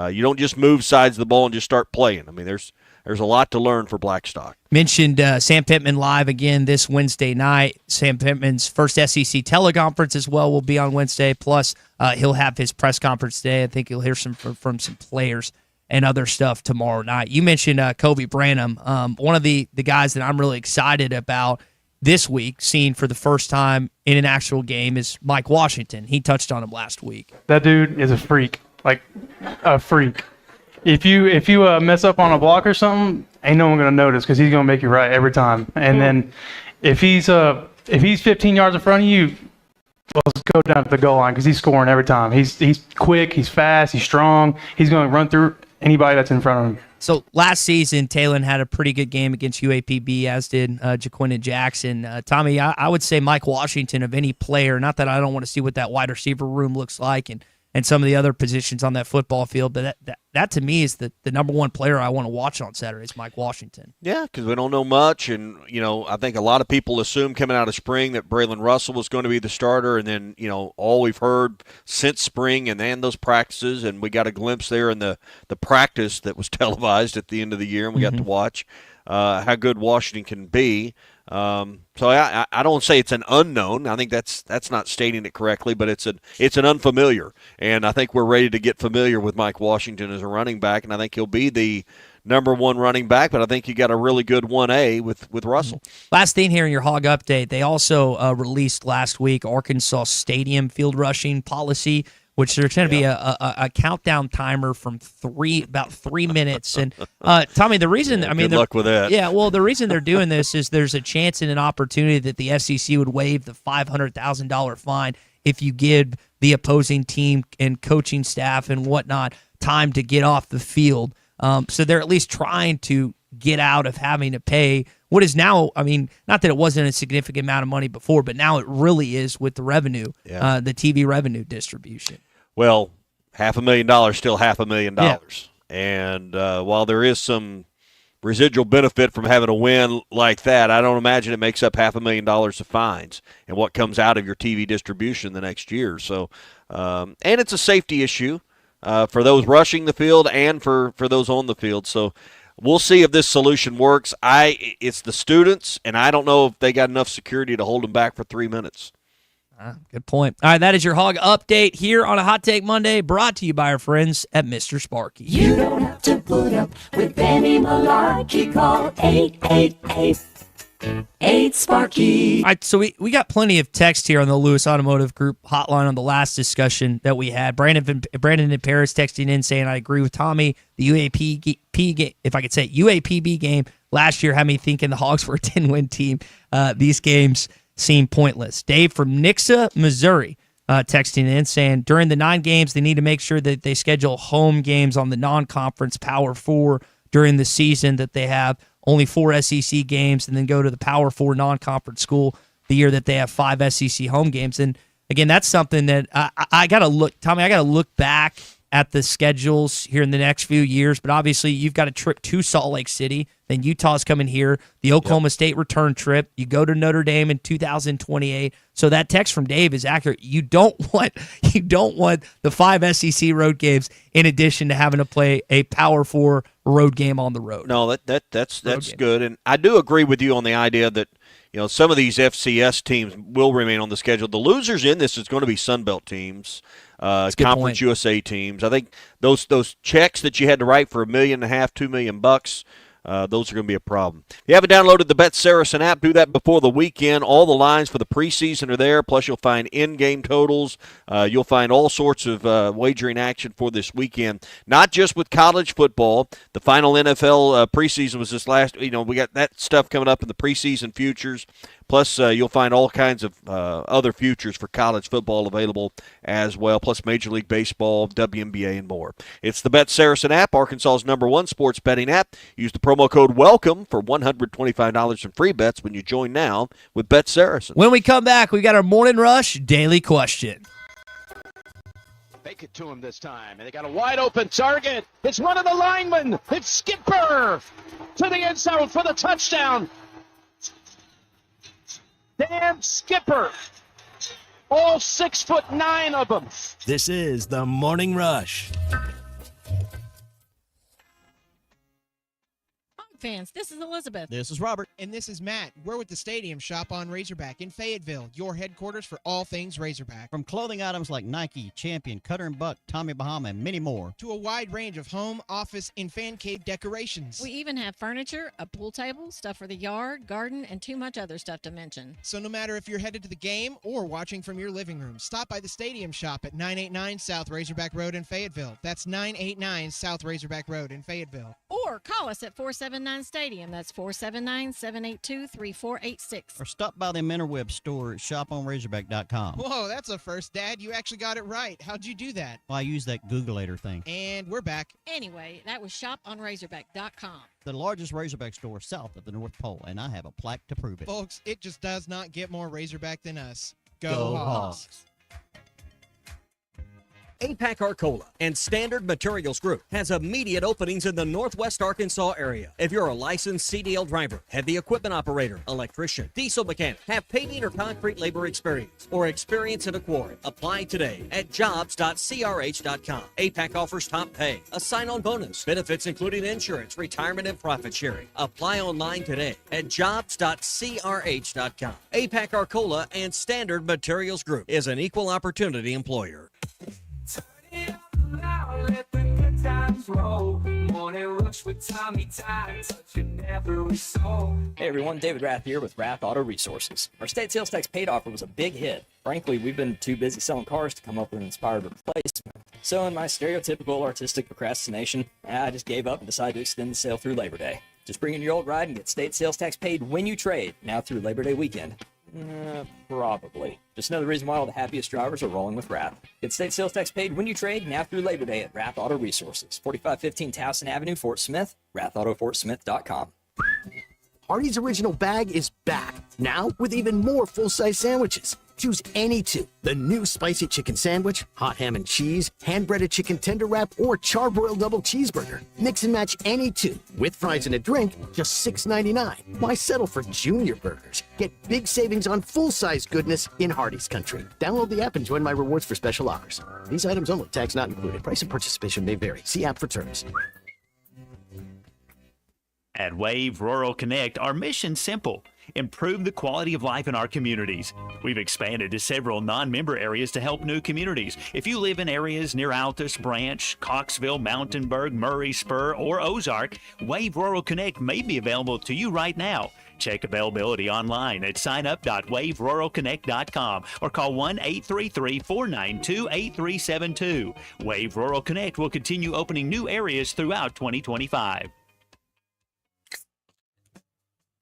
You don't just move sides of the ball and just start playing. I mean, there's a lot to learn for Blackstock. Mentioned Sam Pittman live again this Wednesday night. Sam Pittman's first SEC teleconference as well will be on Wednesday. Plus, he'll have his press conference today. I think you'll hear from some players and other stuff tomorrow night. You mentioned Kobe Branham. One of the guys that I'm really excited about this week, seeing for the first time in an actual game, is Mike Washington. He touched on him last week. That dude is a freak, like a freak. If you mess up on a block or something, ain't no one gonna notice because he's gonna make you right every time. And then if he's 15 yards in front of you, let's go down to the goal line because he's scoring every time. He's quick, he's fast, he's strong. He's gonna run through anybody that's in front of him. So last season, Talon had a pretty good game against UAPB, as did Jaquinton Jackson. Tommy, I would say Mike Washington of any player, not that I don't want to see what that wide receiver room looks like and some of the other positions on that football field, but that to me is the number one player I want to watch on Saturday is Mike Washington. Yeah, because we don't know much, and I think a lot of people assumed coming out of spring that Braylon Russell was going to be the starter, and then all we've heard since spring and then those practices, and we got a glimpse there in the practice that was televised at the end of the year, and we got to watch how good Washington can be. So I don't say it's an unknown. I think that's not stating it correctly, but it's an unfamiliar, and I think we're ready to get familiar with Mike Washington as a running back, and I think he'll be the number 1 running back. But I think you got a really good 1A with Russell. Last thing here in your Hog Update, they also released last week Arkansas Stadium field rushing policy, which there's going to be a countdown timer from about 3 minutes. And Tommy, the reason good luck with that. Yeah, well, the reason they're doing this is there's a chance and an opportunity that the SEC would waive the $500,000 fine if you give the opposing team and coaching staff and whatnot time to get off the field. So they're at least trying to get out of having to pay what is now, I mean, not that it wasn't a significant amount of money before, but now it really is with the revenue, the TV revenue distribution. Well, $500,000 still $500,000. Yeah. And while there is some residual benefit from having a win like that, I don't imagine it makes up $500,000 of fines and what comes out of your TV distribution the next year. So, and it's a safety issue for those rushing the field and for those on the field. So we'll see if this solution works. It's the students, and I don't know if they got enough security to hold them back for 3 minutes. Good point. All right, that is your Hog Update here on a Hot Take Monday, brought to you by our friends at Mr. Sparky. You don't have to put up with any malarkey. Call 888-8-SPARKY. All right, so we got plenty of text here on the Lewis Automotive Group hotline on the last discussion that we had. Brandon and Paris texting in saying, I agree with Tommy. The UAPB game, if I could say UAPB game last year had me thinking the Hogs were a 10-win team. These games seem pointless. Dave from Nixa, Missouri, texting in saying, during the 9 games, they need to make sure that they schedule home games on the non-conference Power 4 during the season, that they have only 4 SEC games and then go to the Power 4 non-conference school the year that they have 5 SEC home games. And again, that's something that I got to look, Tommy, I got to look back at the schedules here in the next few years, but obviously you've got a trip to Salt Lake City, then Utah's coming here, the Oklahoma State return trip, you go to Notre Dame in 2028. So that text from Dave is accurate. You don't want the 5 SEC road games in addition to having to play a Power 4 road game on the road. No, that's good. And I do agree with you on the idea that some of these FCS teams will remain on the schedule. The losers in this is going to be Sun Belt teams, Conference USA teams. I think those checks that you had to write for $1.5 million, $2 million, those are going to be a problem. If you haven't downloaded the Bet Saracen app, do that before the weekend. All the lines for the preseason are there, plus you'll find in-game totals. You'll find all sorts of wagering action for this weekend, not just with college football. The final NFL preseason was this last, we got that stuff coming up in the preseason futures, Plus, you'll find all kinds of other futures for college football available as well, plus Major League Baseball, WNBA, and more. It's the Bet Saracen app, Arkansas's #1 sports betting app. Use the promo code WELCOME for $125 in free bets when you join now with Bet Saracen. When we come back, we got our Morning Rush Daily Question. Make it to him this time, and they got a wide open target. It's one of the linemen. It's Skipper to the end zone for the touchdown. Dan Skipper. All 6'9" of them. This is the Morning Rush. Fans, this is Elizabeth. This is Robert. And this is Matt. We're with the Stadium Shop on Razorback in Fayetteville, your headquarters for all things Razorback. From clothing items like Nike, Champion, Cutter & Buck, Tommy Bahama, and many more, to a wide range of home, office, and fan cave decorations. We even have furniture, a pool table, stuff for the yard, garden, and too much other stuff to mention. So no matter if you're headed to the game or watching from your living room, stop by the Stadium Shop at 989 South Razorback Road in Fayetteville. That's 989 South Razorback Road in Fayetteville. Or call us at 479-STADIUM. That's 479-782-3486. or stop by the Interweb store at shoponrazorback.com. Whoa, that's a first, Dad. You actually got it right. How'd you do that? Well, I use that Googleator thing. And we're back. Anyway, that was shoponrazorback.com. The largest Razorback store south of the North Pole, and I have a plaque to prove it. Folks, it just does not get more Razorback than us. Go Hawks. APAC Arcola and Standard Materials Group has immediate openings in the Northwest Arkansas area. If you're a licensed CDL driver, heavy equipment operator, electrician, diesel mechanic, have paving or concrete labor experience, or experience in a quarry, apply today at jobs.crh.com. APAC offers top pay, a sign-on bonus, benefits including insurance, retirement, and profit sharing. Apply online today at jobs.crh.com. APAC Arcola and Standard Materials Group is an equal opportunity employer. Let the good times roll. Morning Rush with Tommy Time, touching every soul. Hey everyone, David Rath here with Rath Auto Resources. Our state sales tax paid offer was a big hit. Frankly, we've been too busy selling cars to come up with an inspired replacement. So in my stereotypical artistic procrastination, I just gave up and decided to extend the sale through Labor Day. Just bring in your old ride and get state sales tax paid when you trade, now through Labor Day weekend. Probably. Just another reason why all the happiest drivers are rolling with Rath. Get state sales tax paid when you trade, now through Labor Day at Rath Auto Resources, 4515 Towson Avenue, Fort Smith, rathautofortsmith.com. Hardee's Original Bag is back, now with even more full-size sandwiches. Choose any two. The new spicy chicken sandwich, hot ham and cheese, hand-breaded chicken tender wrap, or charbroiled double cheeseburger. Mix and match any two, with fries and a drink, just $6.99. Why settle for junior burgers? Get big savings on full-size goodness in Hardee's country. Download the app and join my rewards for special offers. These items only, tax not included. Price and participation may vary. See app for terms. At Wave Rural Connect, our mission's simple: improve the quality of life in our communities. We've expanded to several non-member areas to help new communities. If you live in areas near Altus, Branch, Coxville, Mountainburg, Murray, Spur, or Ozark, Wave Rural Connect may be available to you right now. Check availability online at signup.waveruralconnect.com or call 1-833-492-8372. Wave Rural Connect will continue opening new areas throughout 2025.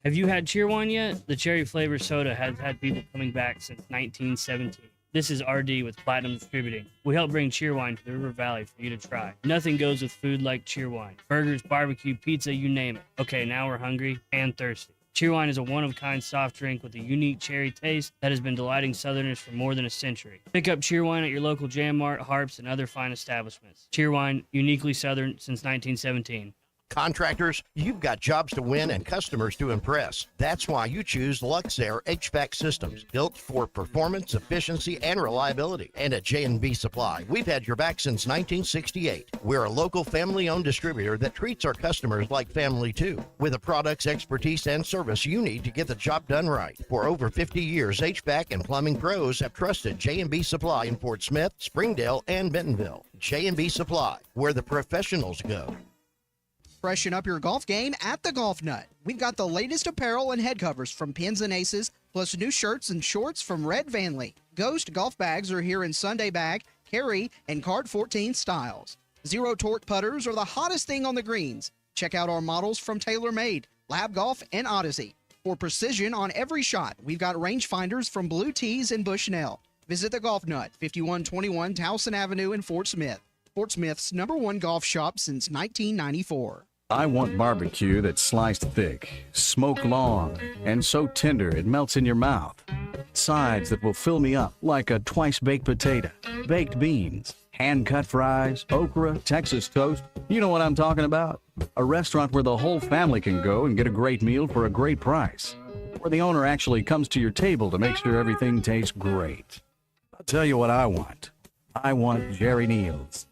Have you had Cheerwine yet? The cherry flavored soda has had people coming back since 1917. This is RD with Platinum Distributing. We help bring Cheerwine to the River Valley for you to try. Nothing goes with food like Cheerwine. Burgers, barbecue, pizza, you name it. Okay, now we're hungry and thirsty. Cheerwine is a one-of-a-kind soft drink with a unique cherry taste that has been delighting Southerners for more than a century. Pick up Cheerwine at your local Jam Mart, Harps, and other fine establishments. Cheerwine, uniquely Southern since 1917. Contractors, you've got jobs to win and customers to impress. That's why you choose Luxair HVAC systems, built for performance, efficiency, and reliability. And at J&B Supply, we've had your back since 1968. We're a local family-owned distributor that treats our customers like family too, with the products, expertise, and service you need to get the job done right. For over 50 years, HVAC and plumbing pros have trusted J&B Supply in Fort Smith, Springdale, and Bentonville. J&B Supply, where the professionals go. Freshen up your golf game at the Golf Nut. We've got the latest apparel and head covers from Pins and Aces, plus new shirts and shorts from Red Vanley. Ghost golf bags are here in Sunday bag, carry, and card 14 styles. Zero torque putters are the hottest thing on the greens. Check out our models from TaylorMade, Lab Golf, and Odyssey. For precision on every shot, we've got rangefinders from Blue Tees and Bushnell. Visit the Golf Nut, 5121 Towson Avenue in Fort Smith. Fort Smith's #1 golf shop since 1994. I want barbecue that's sliced thick, smoked long, and so tender it melts in your mouth. Sides that will fill me up like a twice-baked potato, baked beans, hand-cut fries, okra, Texas toast. You know what I'm talking about? A restaurant where the whole family can go and get a great meal for a great price. Where the owner actually comes to your table to make sure everything tastes great. I'll tell you what I want. I want Jerry Neal's.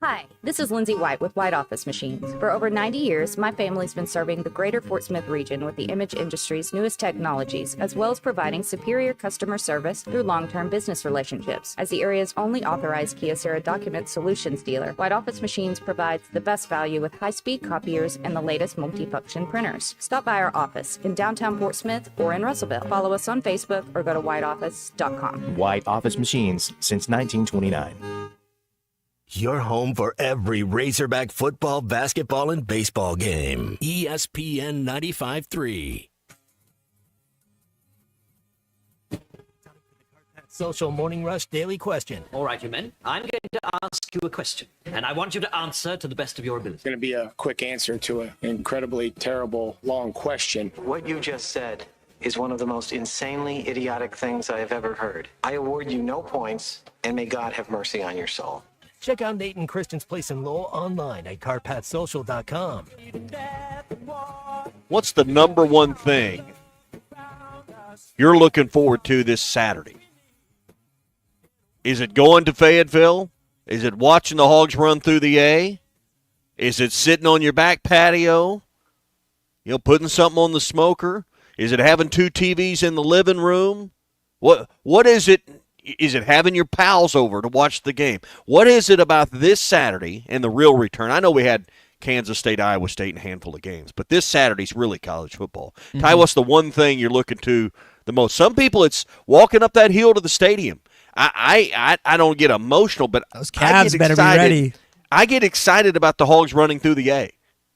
Hi, this is Lindsay White with White Office Machines. For over 90 years, my family's been serving the greater Fort Smith region with the image industry's newest technologies, as well as providing superior customer service through long-term business relationships. As the area's only authorized Kyocera document solutions dealer, White Office Machines provides the best value with high-speed copiers and the latest multifunction printers. Stop by our office in downtown Fort Smith or in Russellville. Follow us on Facebook or go to whiteoffice.com. White Office Machines since 1929. Your home for every Razorback football, basketball, and baseball game. ESPN 95.3. Social Morning Rush Daily Question. All right, you men. I'm going to ask you a question, and I want you to answer to the best of your ability. It's going to be a quick answer to an incredibly terrible, long question. What you just said is one of the most insanely idiotic things I have ever heard. I award you no points, and may God have mercy on your soul. Check out Nate and Christian's Place in Lowell online at carpatsocial.com. What's the number one thing you're looking forward to this Saturday? Is it going to Fayetteville? Is it watching the Hogs run through the A? Is it sitting on your back patio? You know, putting something on the smoker? Is it having 2 TVs in the living room? What is it? Is it having your pals over to watch the game? What is it about this Saturday and the real return? I know we had Kansas State, Iowa State, and a handful of games, but this Saturday's really college football. Mm-hmm. Ty, what's the one thing you're looking to the most? Some people, it's walking up that hill to the stadium. I don't get emotional, but those calves better be ready. I get excited about the Hogs running through the A.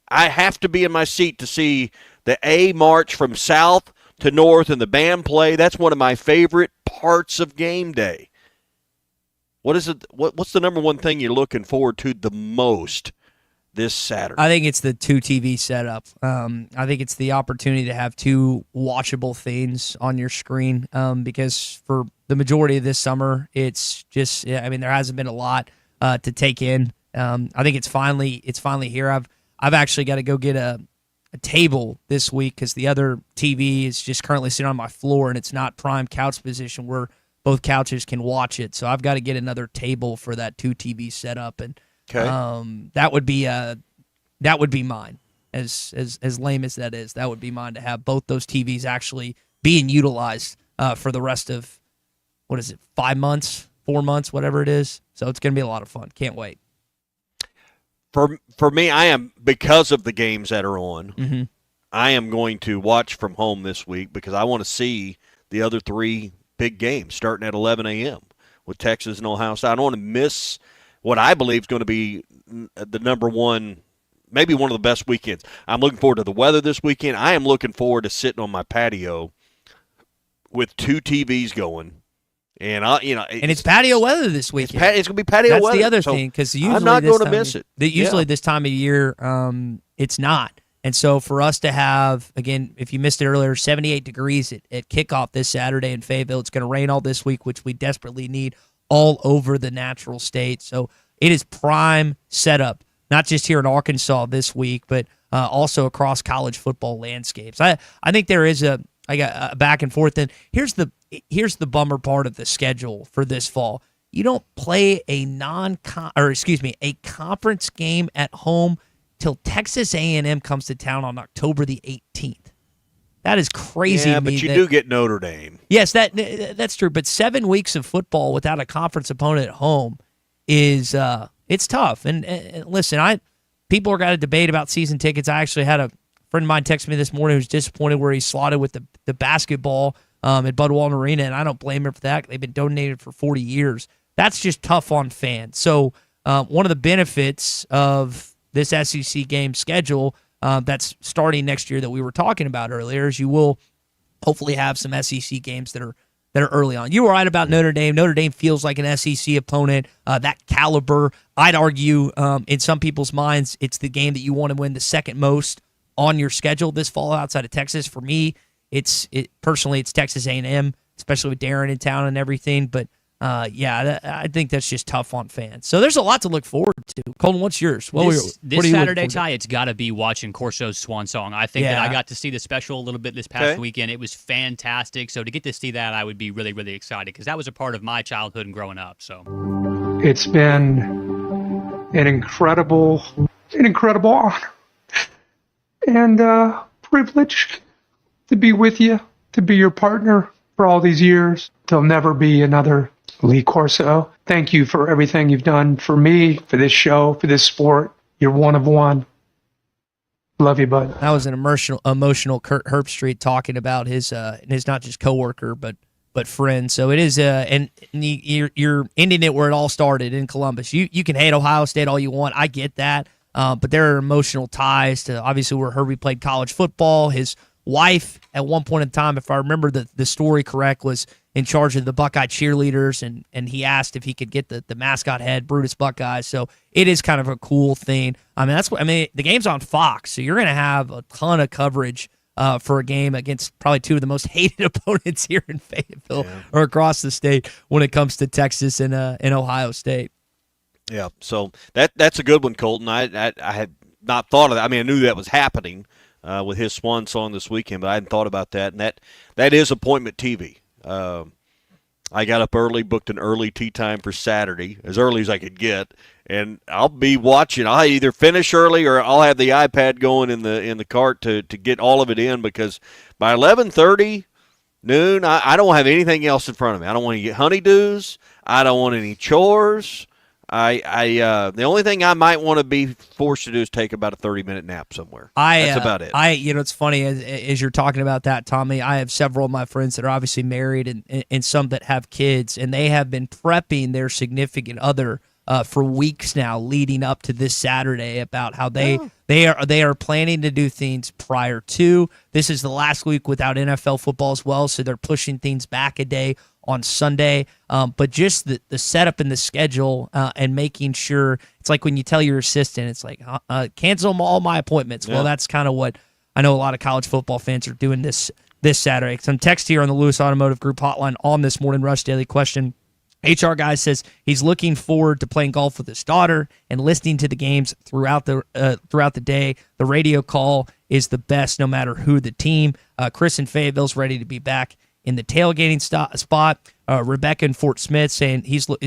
I have to be in my seat to see the A march from south to north and the band play. That's one of my favorite parts of game day. What is it? What's the number one thing you're looking forward to the most this Saturday? I think it's the 2 TV setup. I think it's the opportunity to have 2 watchable things on your screen because for the majority of this summer, it's just, there hasn't been a lot to take in. I think it's finally here. I've actually got to go get a table this week because the other TV is just currently sitting on my floor and it's not prime couch position where both couches can watch it. So I've got to get another table for that 2 TV setup, and that would be mine. As lame as that is, that would be mine to have both those TVs actually being utilized for the rest of 5 months, 4 months, whatever it is. So it's going to be a lot of fun. Can't wait. For me, I am, because of the games that are on, mm-hmm. I am going to watch from home this week because I want to see the other 3 big games starting at 11 a.m. with Texas and Ohio State. I don't want to miss what I believe is going to be the number one, maybe one of the best weekends. I'm looking forward to the weather this weekend. I am looking forward to sitting on my patio with 2 TVs going. And it's patio weather this weekend. It's going to be patio weather. That's the other thing, because usually I'm not going to miss it. Usually this time of year, it's not. And so for us to have, again, if you missed it earlier, 78 degrees at kickoff this Saturday in Fayetteville. It's going to rain all this week, which we desperately need all over the natural state. So it is prime setup, not just here in Arkansas this week, but also across college football landscapes. I think there is a back and forth. And here's the bummer part of the schedule for this fall. You don't play a conference game at home till Texas A&M comes to town on October the 18th. That is crazy. Yeah, but you do get Notre Dame. Yes, that's true. But 7 weeks of football without a conference opponent at home is it's tough. And listen, people are got to debate about season tickets. I actually had a friend of mine text me this morning who's disappointed where he slotted with the basketball at Bud Walton Arena, and I don't blame him for that. They've been donated for 40 years. That's just tough on fans. So one of the benefits of this SEC game schedule that's starting next year that we were talking about earlier, is you will hopefully have some SEC games that are early on. You were right about Notre Dame. Notre Dame feels like an SEC opponent, that caliber. I'd argue in some people's minds it's the game that you want to win the second most on your schedule this fall outside of Texas. For me, personally it's Texas A&M, especially with Darren in town and everything. But I think that's just tough on fans. So there's a lot to look forward to. Colton, what's yours? This Saturday, Ty, it's got to be watching Corso's Swan Song. I think that I got to see the special a little bit this past weekend. It was fantastic. So to get to see that, I would be really, really excited because that was a part of my childhood and growing up. So it's been an incredible honor and privilege to be with you, to be your partner for all these years. There'll never be another Lee Corso. Thank you for everything you've done for me, for this show, for this sport. You're one of one. Love you, bud. That was an emotional Kurt Herbstreit talking about his not just coworker but friend. So it is, and you're ending it where it all started in Columbus. You can hate Ohio State all you want. I get that, but there are emotional ties to obviously where Herbie played college football. His wife, at one point in time, if I remember the story correct, was in charge of the Buckeye cheerleaders, and he asked if he could get the mascot head, Brutus Buckeyes. So it is kind of a cool thing. The game's on Fox, so you're going to have a ton of coverage for a game against probably two of the most hated opponents here in Fayetteville or across the state when it comes to Texas and Ohio State. Yeah, so that's a good one, Colton. I had not thought of that. I mean, I knew that was happening with his Swan Song this weekend, but I hadn't thought about that. And that is appointment TV. I got up early, booked an early tea time for Saturday, as early as I could get, and I'll be watching. I'll either finish early or I'll have the iPad going in the cart to get all of it in, because by 11:30, noon, I don't have anything else in front of me. I don't want to get honeydews. I don't want any chores. The only thing I might want to be forced to do is take about a 30-minute nap somewhere. That's about it. It's funny as you're talking about that, Tommy. I have several of my friends that are obviously married and some that have kids, and they have been prepping their significant other for weeks now, leading up to this Saturday, about how they are planning to do things prior to. This is the last week without NFL football as well, so they're pushing things back a day on Sunday, but just the setup and the schedule and making sure, it's like when you tell your assistant, it's like, cancel all my appointments. Yeah. Well, that's kind of what I know a lot of college football fans are doing this Saturday. Some text here on the Lewis Automotive Group hotline on this Morning Rush Daily Question. HR guy says he's looking forward to playing golf with his daughter and listening to the games throughout the day. The radio call is the best no matter who the team. Chris in Fayetteville's ready to be back in the tailgating spot. Rebecca in Fort Smith saying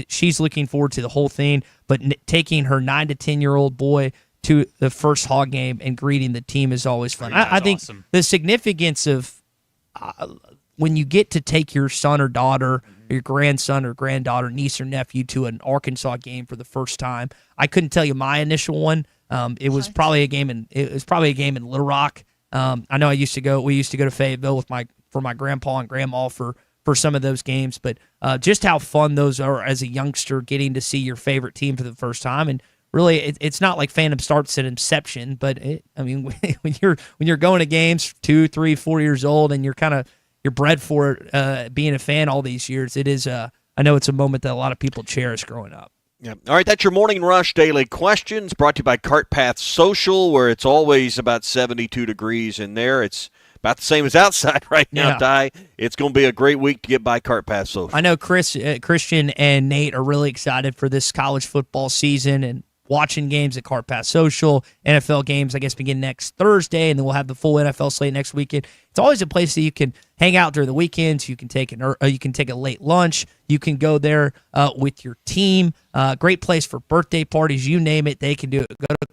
she's looking forward to the whole thing, but taking her 9 to 10-year-old boy to the first Hog game and greeting the team is always fun. I think awesome. The significance of when you get to take your son or daughter, or your grandson or granddaughter, niece or nephew to an Arkansas game for the first time. I couldn't tell you my initial one. It was probably a game in Little Rock. I know we used to go to Fayetteville for my grandpa and grandma for some of those games, but just how fun those are as a youngster, getting to see your favorite team for the first time. And really, it's not like fandom starts at inception, but when you're going to games 2, 3, 4 years old and you're bred for it, being a fan all these years, it is. I know it's a moment that a lot of people cherish growing up. Yeah. All right, that's your Morning Rush Daily Questions, brought to you by Cart Path Social, where it's always about 72 degrees in there. It's about the same as outside right now, Ty. It's going to be a great week to get by Cart Path Social. I know Christian and Nate are really excited for this college football season and watching games at Cart Path Social. NFL games, I guess, begin next Thursday, and then we'll have the full NFL slate next weekend. It's always a place that you can hang out during the weekends. You can take a late lunch. You can go there with your team. Great place for birthday parties. You name it, they can do it. Go to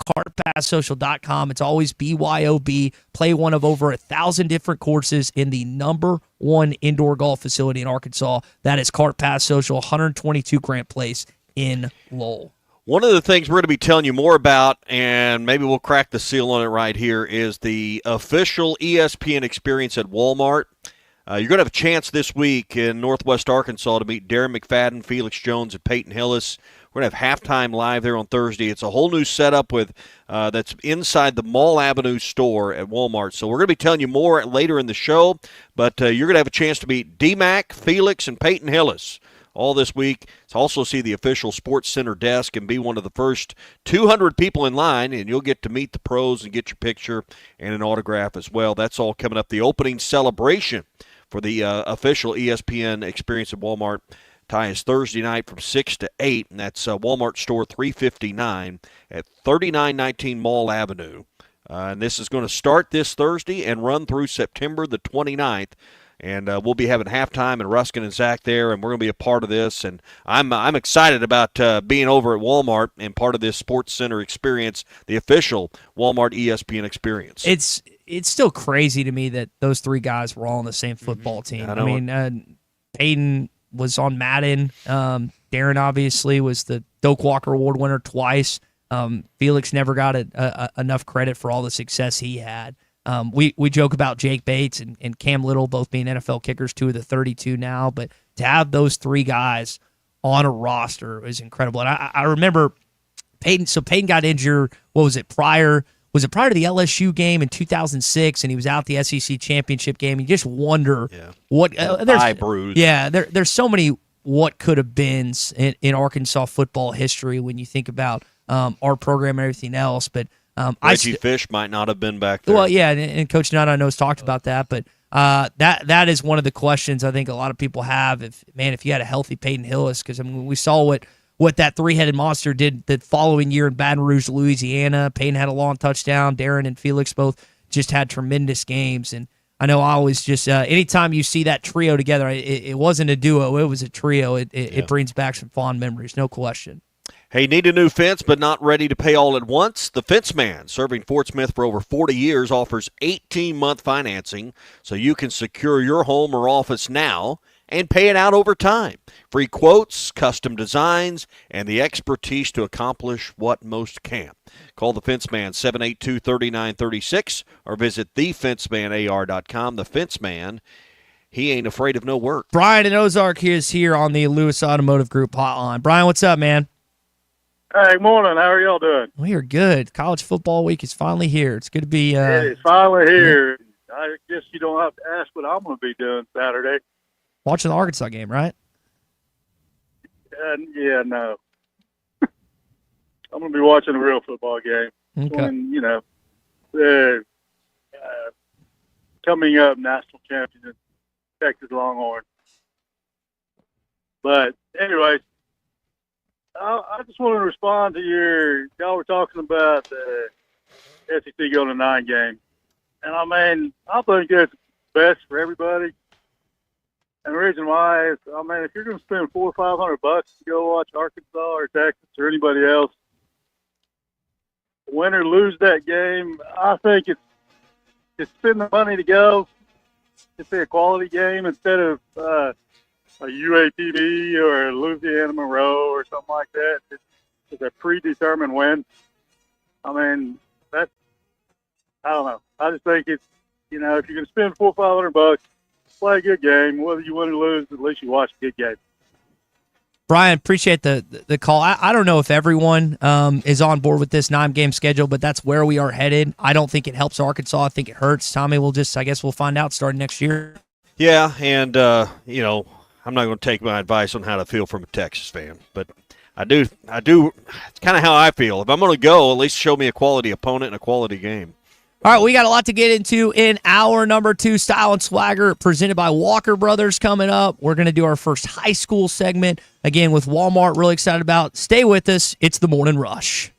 cartpathsocial.com. It's always BYOB. Play one of over 1,000 different courses in the #1 indoor golf facility in Arkansas. That is Cart Path Social, 122 Grant Place in Lowell. One of the things we're going to be telling you more about, and maybe we'll crack the seal on it right here, is the official ESPN experience at Walmart. You're going to have a chance this week in Northwest Arkansas to meet Darren McFadden, Felix Jones, and Peyton Hillis. We're going to have halftime live there on Thursday. It's a whole new setup with that's inside the Mall Avenue store at Walmart. So we're going to be telling you more later in the show, but you're going to have a chance to meet D-Mac, Felix, and Peyton Hillis all this week. To also see the official Sports Center desk and be one of the first 200 people in line, and you'll get to meet the pros and get your picture and an autograph as well. That's all coming up. The opening celebration for the official ESPN Experience at Walmart tie is Thursday night from 6 to 8, and that's Walmart Store 359 at 3919 Mall Avenue. And this is going to start this Thursday and run through September the 29th. And we'll be having halftime and Ruskin and Zach there, and we're going to be a part of this. And I'm excited about being over at Walmart and part of this Sports Center experience, the official Walmart ESPN experience. It's still crazy to me that those three guys were all on the same football team. I mean, Peyton was on Madden. Darren obviously was the Doak Walker Award winner twice. Felix never got enough credit for all the success he had. We joke about Jake Bates and Cam Little both being NFL kickers, 2 of the 32 now, but to have those three guys on a roster is incredible. And I remember Peyton. So Peyton got injured. What was it prior? Was it prior to the LSU game in 2006? And he was out the SEC championship game. You just wonder what eye bruise. Yeah, there's so many what could have been in Arkansas football history when you think about our program and everything else, but. Reggie Fish might not have been back there. Well, yeah, and Coach Nutt, I know, has talked about that, but that is one of the questions I think a lot of people have. If you had a healthy Peyton Hillis, because I mean, we saw what that three-headed monster did the following year in Baton Rouge, Louisiana. Peyton had a long touchdown. Darren and Felix both just had tremendous games, and I know I always just anytime you see that trio together, it wasn't a duo, it was a trio. It brings back some fond memories, no question. Hey, need a new fence but not ready to pay all at once? The Fence Man, serving Fort Smith for over 40 years, offers 18-month financing so you can secure your home or office now and pay it out over time. Free quotes, custom designs, and the expertise to accomplish what most can't. Call the Fence Man 782-3936 or visit thefencemanAR.com. The Fence Man, he ain't afraid of no work. Brian in Ozark is here on the Lewis Automotive Group hotline. Brian, what's up, man? Hey, morning. How are y'all doing? We are good. College football week is finally here. It's good to be. It's finally here. Yeah. I guess you don't have to ask what I'm going to be doing Saturday. Watching the Arkansas game, right? Yeah, no. I'm going to be watching a real football game. Okay. When, the coming up national champion, Texas Longhorns. But anyways. I just want to respond to y'all were talking about the SEC going to 9 games. And I mean, I think that's best for everybody. And the reason why is, I mean, if you're going to spend $400 or $500 to go watch Arkansas or Texas or anybody else, win or lose that game, I think it's spend the money to go. It's a quality game instead of, a UAPB or a Louisiana Monroe or something like that. It's a predetermined win. I mean, I don't know. I just think it's, if you're going to spend $400 or $500, play a good game. Whether you win or lose, at least you watch a good game. Brian, appreciate the call. I don't know if everyone is on board with this 9-game schedule, but that's where we are headed. I don't think it helps Arkansas. I think it hurts. Tommy, we'll find out starting next year. Yeah, and, I'm not going to take my advice on how to feel from a Texas fan, but I do. It's kind of how I feel. If I'm going to go, at least show me a quality opponent and a quality game. All right, we got a lot to get into in hour number 2, Style and Swagger, presented by Walker Brothers coming up. We're going to do our first high school segment, again, with Walmart. Really excited about. Stay with us. It's the Morning Rush.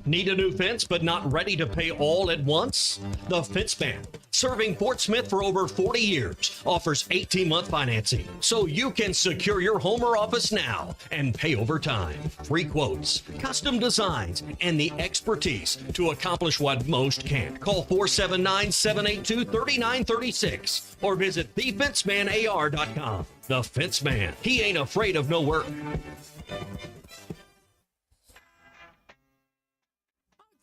Need a new fence but not ready to pay all at once? The Fence Man, serving Fort Smith for over 40 years, offers 18-month financing so you can secure your home or office now and pay over time. Free quotes, custom designs, and the expertise to accomplish what most can't. Call 479-782-3936 or visit thefencemanAR.com. The Fence Man, he ain't afraid of no work.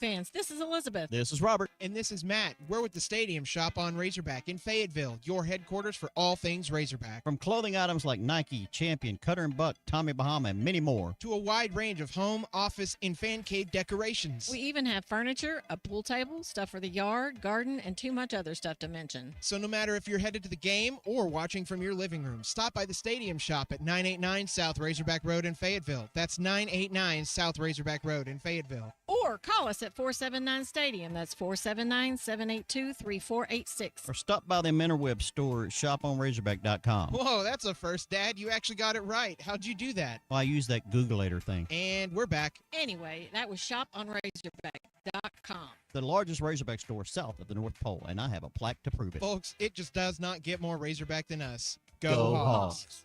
fans. This is Elizabeth. This is Robert. And this is Matt. We're with the Stadium Shop on Razorback in Fayetteville, your headquarters for all things Razorback. From clothing items like Nike, Champion, Cutter & Buck, Tommy Bahama, and many more, to a wide range of home, office, and fan cave decorations. We even have furniture, a pool table, stuff for the yard, garden, and too much other stuff to mention. So no matter if you're headed to the game or watching from your living room, stop by the Stadium Shop at 989 South Razorback Road in Fayetteville. That's 989 South Razorback Road in Fayetteville. Or call us at 479 Stadium. That's 479-782-3486. or stop by the Interweb store at shoponrazorback.com. Whoa, that's a first, Dad. You actually got it right. How'd you do that? Well, I use that Googleator thing. And we're back. Anyway, that was shoponrazorback.com. The largest Razorback store south of the North Pole, and I have a plaque to prove it. Folks, it just does not get more Razorback than us. Go Hawks.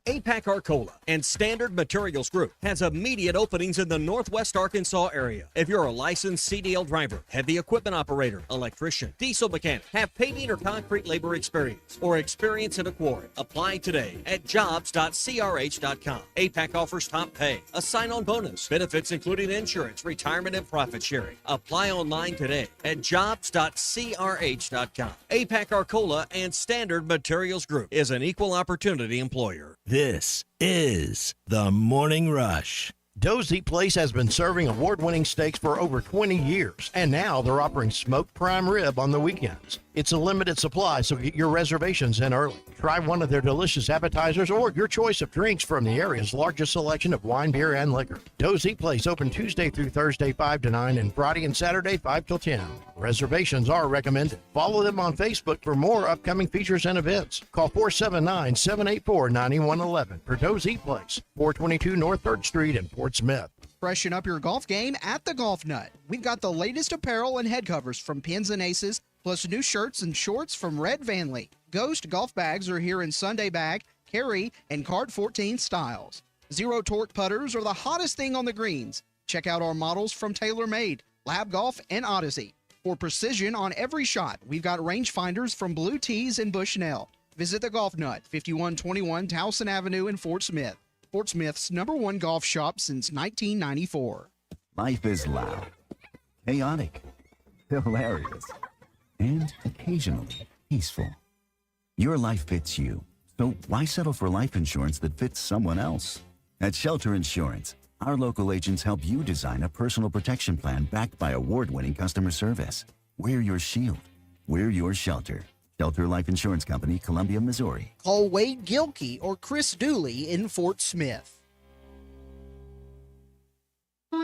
APAC Arcola and Standard Materials Group has immediate openings in the Northwest Arkansas area. If you're a licensed CDL driver, heavy equipment operator, electrician, diesel mechanic, have paving or concrete labor experience, or experience in a quarry, apply today at jobs.crh.com. APAC offers top pay, a sign-on bonus, benefits including insurance, retirement, and profit sharing. Apply online today at jobs.crh.com. APAC Arcola and Standard Materials Group is an equal opportunity employer. This is The Morning Rush. Doe's Eat Place has been serving award-winning steaks for over 20 years, and now they're offering smoked prime rib on the weekends. It's a limited supply, so get your reservations in early. Try one of their delicious appetizers or your choice of drinks from the area's largest selection of wine, beer, and liquor. Doe's Eat Place open Tuesday through Thursday 5 to 9 and Friday and Saturday 5 till 10. Reservations are recommended. Follow them on Facebook for more upcoming features and events. Call 479-784-9111 for Doe's Eat Place, 422 North 3rd Street in Fort Smith. Freshen up your golf game at the Golf Nut. We've got the latest apparel and head covers from Pins and Aces, plus new shirts and shorts from Red Vanley. Ghost golf bags are here in Sunday bag, carry, and card 14 styles. Zero torque putters are the hottest thing on the greens. Check out our models from TaylorMade, Lab Golf, and Odyssey. For precision on every shot, we've got rangefinders from Blue Tees and Bushnell. Visit the Golf Nut, 5121 Towson Avenue in Fort Smith. Fort Smith's #1 golf shop since 1994. Life is loud, chaotic, hilarious, and occasionally peaceful. Your life fits you, so why settle for life insurance that fits someone else? At Shelter Insurance, our local agents help you design a personal protection plan backed by award-winning customer service. We're your shield. We're your shelter. Shelter Life Insurance Company, Columbia, Missouri. Call Wade Gilkey or Chris Dooley in Fort Smith. The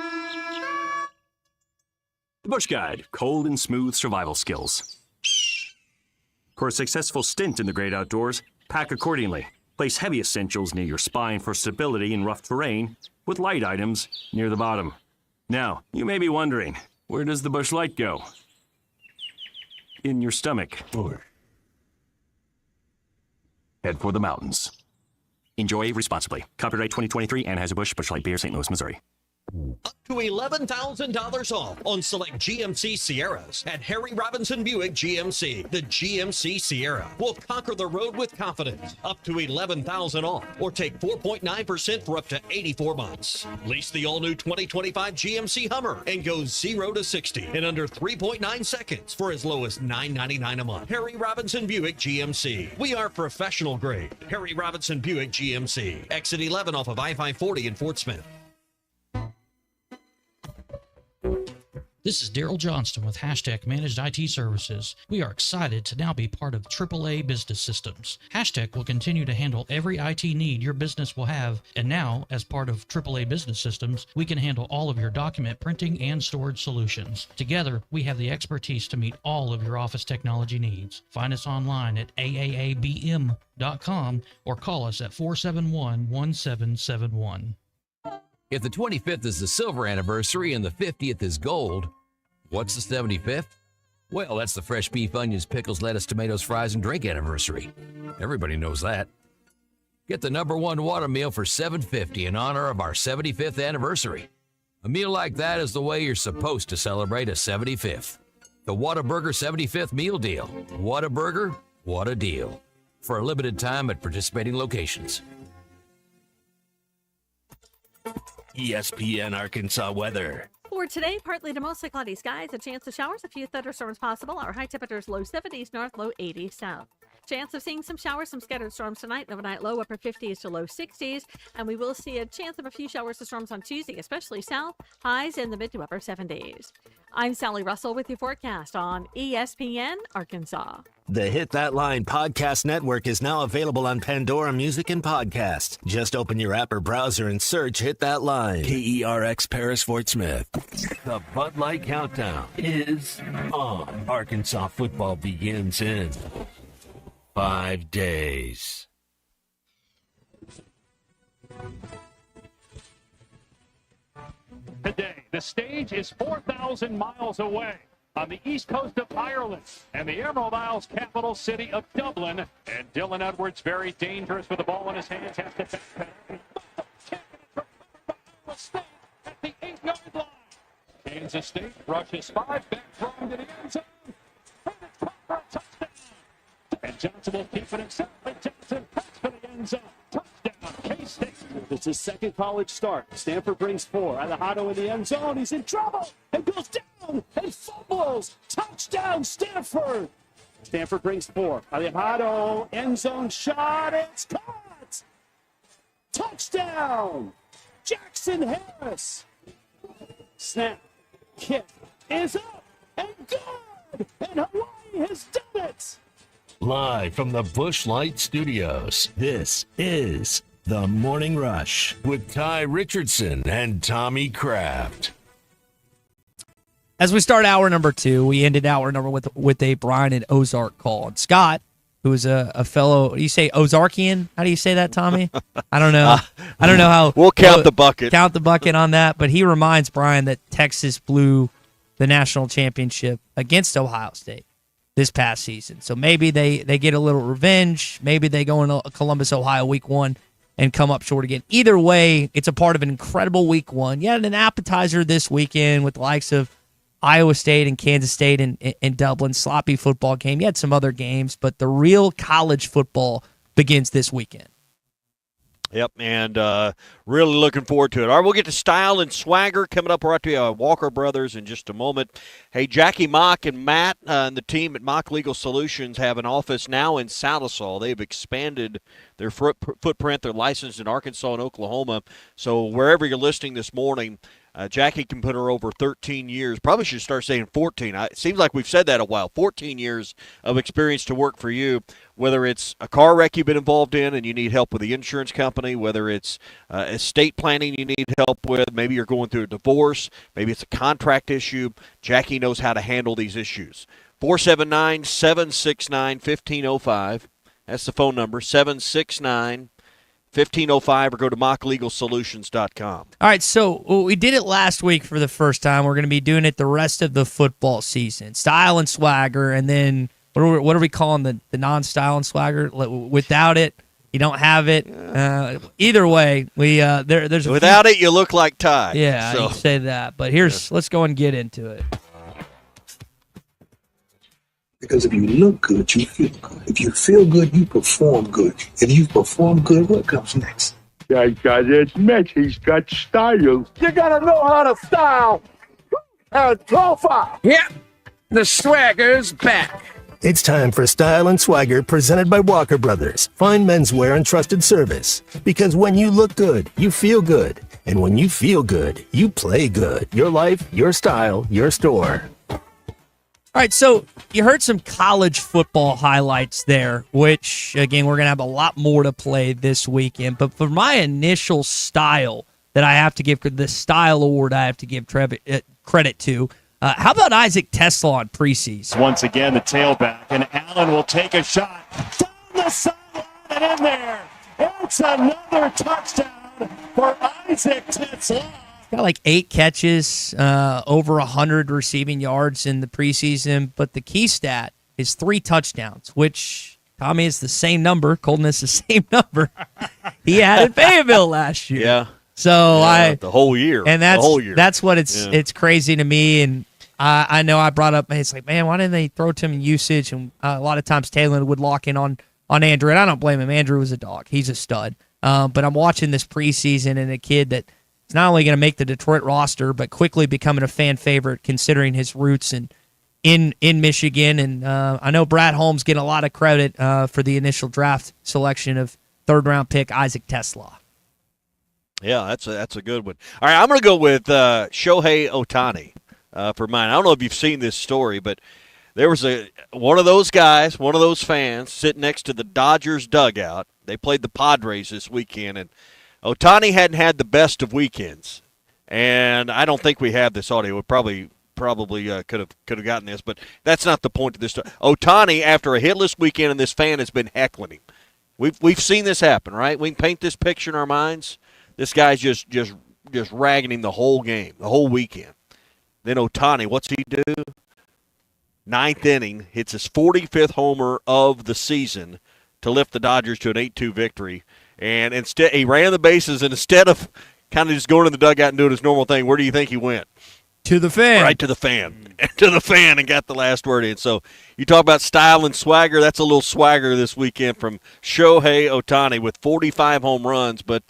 Bush Guide, cold and smooth survival skills. For a successful stint in the great outdoors, pack accordingly. Place heavy essentials near your spine for stability in rough terrain, with light items near the bottom. Now, you may be wondering, where does the Bush Light go? In your stomach. Head for the mountains. Enjoy responsibly. Copyright 2023 Anheuser-Busch Busch Light Beer, St. Louis, Missouri. Up to $11,000 off on select GMC Sierras at Harry Robinson Buick GMC. The GMC Sierra will conquer the road with confidence. Up to $11,000 off, or take 4.9% for up to 84 months. Lease the all-new 2025 GMC Hummer and go 0 to 60 in under 3.9 seconds for as low as $9.99 a month. Harry Robinson Buick GMC. We are professional grade. Harry Robinson Buick GMC. Exit 11 off of I-540 in Fort Smith. This is Daryl Johnston with Hashtag Managed IT Services. We are excited to now be part of AAA Business Systems. Hashtag will continue to handle every IT need your business will have, and now, as part of AAA Business Systems, we can handle all of your document printing and storage solutions. Together, we have the expertise to meet all of your office technology needs. Find us online at aaabm.com or call us at 471-1771. If the 25th is the silver anniversary and the 50th is gold, what's the 75th? Well, that's the fresh beef, onions, pickles, lettuce, tomatoes, fries, and drink anniversary. Everybody knows that. Get the #1 water meal for $7.50 in honor of our 75th anniversary. A meal like that is the way you're supposed to celebrate a 75th. The Whataburger 75th Meal Deal. Whataburger, what a deal. For a limited time at participating locations. ESPN Arkansas weather. For today, partly to mostly cloudy skies, a chance of showers, a few thunderstorms possible. Our high temperatures low 70s north, low 80s south. Chance of seeing some showers, some scattered storms tonight. Overnight low upper 50s to low 60s. And we will see a chance of a few showers to storms on Tuesday, especially south. Highs in the mid to upper 70s. I'm Sally Russell with your forecast on ESPN Arkansas. The Hit That Line podcast network is now available on Pandora Music and Podcast. Just open your app or browser and search Hit That Line. KERX Paris Fort Smith. The Bud Light Countdown is on. Arkansas football begins in 5 days. Today, the stage is 4,000 miles away on the east coast of Ireland and the Emerald Isles capital city of Dublin. And Dylan Edwards, very dangerous with the ball in his hands, has to backpedal. At the 8-yard line. Kansas State rushes 5 back from to the end zone. And Johnson will keep it himself. And Johnson cuts for the end zone. Touchdown, K-State. It's his second college start. Stanford brings 4. Alejandro in the end zone. He's in trouble and goes down and fumbles. Touchdown, Stanford. Stanford brings 4. Alejandro, end zone shot. It's caught. Touchdown, Jackson Harris. Snap, kick is up and good. And Hawaii has done it. Live from the Busch Light Studios, this is The Morning Rush with Ty Richardson and Tommy Kraft. As we start hour number 2, we ended hour number with a Brian and Ozark call. And Scott, who is a fellow, you say Ozarkian? How do you say that, Tommy? I don't know. I don't know how. We'll count the bucket. Count the bucket on that. But he reminds Brian that Texas blew the national championship against Ohio State this past season. So maybe they get a little revenge. Maybe they go into Columbus, Ohio, week 1 and come up short again. Either way, it's a part of an incredible week 1. You had an appetizer this weekend with the likes of Iowa State and Kansas State and Dublin. Sloppy football game. You had some other games, but the real college football begins this weekend. Yep, and really looking forward to it. All right, we'll get to Style and Swagger coming up right to you, Walker Brothers in just a moment. Hey, Jackie Mock and Matt and the team at Mock Legal Solutions have an office now in Salisal. They've expanded their footprint. They're licensed in Arkansas and Oklahoma. So wherever you're listening this morning, Jackie can put her over 13 years. Probably should start saying 14. It seems like we've said that a while. 14 years of experience to work for you, whether it's a car wreck you've been involved in and you need help with the insurance company, whether it's estate planning you need help with, maybe you're going through a divorce, maybe it's a contract issue. Jackie knows how to handle these issues. 479-769-1505. That's the phone number, 769-1505, or go to mocklegalsolutions.com. All right, so we did it last week for the first time. We're going to be doing it the rest of the football season. Style and Swagger, and then what are we calling the non-Style and Swagger? Without it, you don't have it. Either way, there's without it, you look like Ty. Yeah, so. you say that. But let's go and get into it. Because if you look good, you feel good. If you feel good, you perform good. If you perform good, what comes next? I gotta admit, he's got style. You gotta know how to style and profile. Yep, the Swagger's back. It's time for Style and Swagger, presented by Walker Brothers. Fine menswear and trusted service. Because when you look good, you feel good. And when you feel good, you play good. Your life, your style, your store. All right, so you heard some college football highlights there, which, again, we're going to have a lot more to play this weekend. But for my initial style that I have to give, the style award I have to give credit to, how about Isaac Tesla on preseason? Once again, the tailback, and Allen will take a shot down the sideline and in there. It's another touchdown for Isaac Tesla. Got like 8 catches, over 100 receiving yards in the preseason. But the key stat is 3 touchdowns, which, Tommy, is the same number. Colton is the same number he had in Fayetteville last year. Yeah. So the whole year. And that's the whole year. That's what it's crazy to me. And I know I brought up, it's like, man, why didn't they throw to him in usage? And a lot of times Taylor would lock in on Andrew. And I don't blame him. Andrew was a dog. He's a stud. But I'm watching this preseason and a kid that He's not only going to make the Detroit roster, but quickly becoming a fan favorite considering his roots in Michigan. And I know Brad Holmes getting a lot of credit for the initial draft selection of third-round pick Isaac TeSlaa. Yeah, that's a good one. All right, I'm going to go with Shohei Ohtani for mine. I don't know if you've seen this story, but there was one of those guys, one of those fans, sitting next to the Dodgers dugout. They played the Padres this weekend, and Ohtani hadn't had the best of weekends. And I don't think we have this audio. We probably could have gotten this, but that's not the point of this story. Ohtani, after a hitless weekend, and this fan has been heckling him. We've seen this happen, right? We can paint this picture in our minds. This guy's just ragging him the whole game, the whole weekend. Then Ohtani, what's he do? Ninth inning, hits his 45th homer of the season to lift the Dodgers to an 8-2 victory. And instead, he ran the bases, and instead of kind of just going to the dugout and doing his normal thing, where do you think he went? To the fan. Right to the fan. To the fan, and got the last word in. So you talk about style and swagger. That's a little swagger this weekend from Shohei Ohtani with 45 home runs, but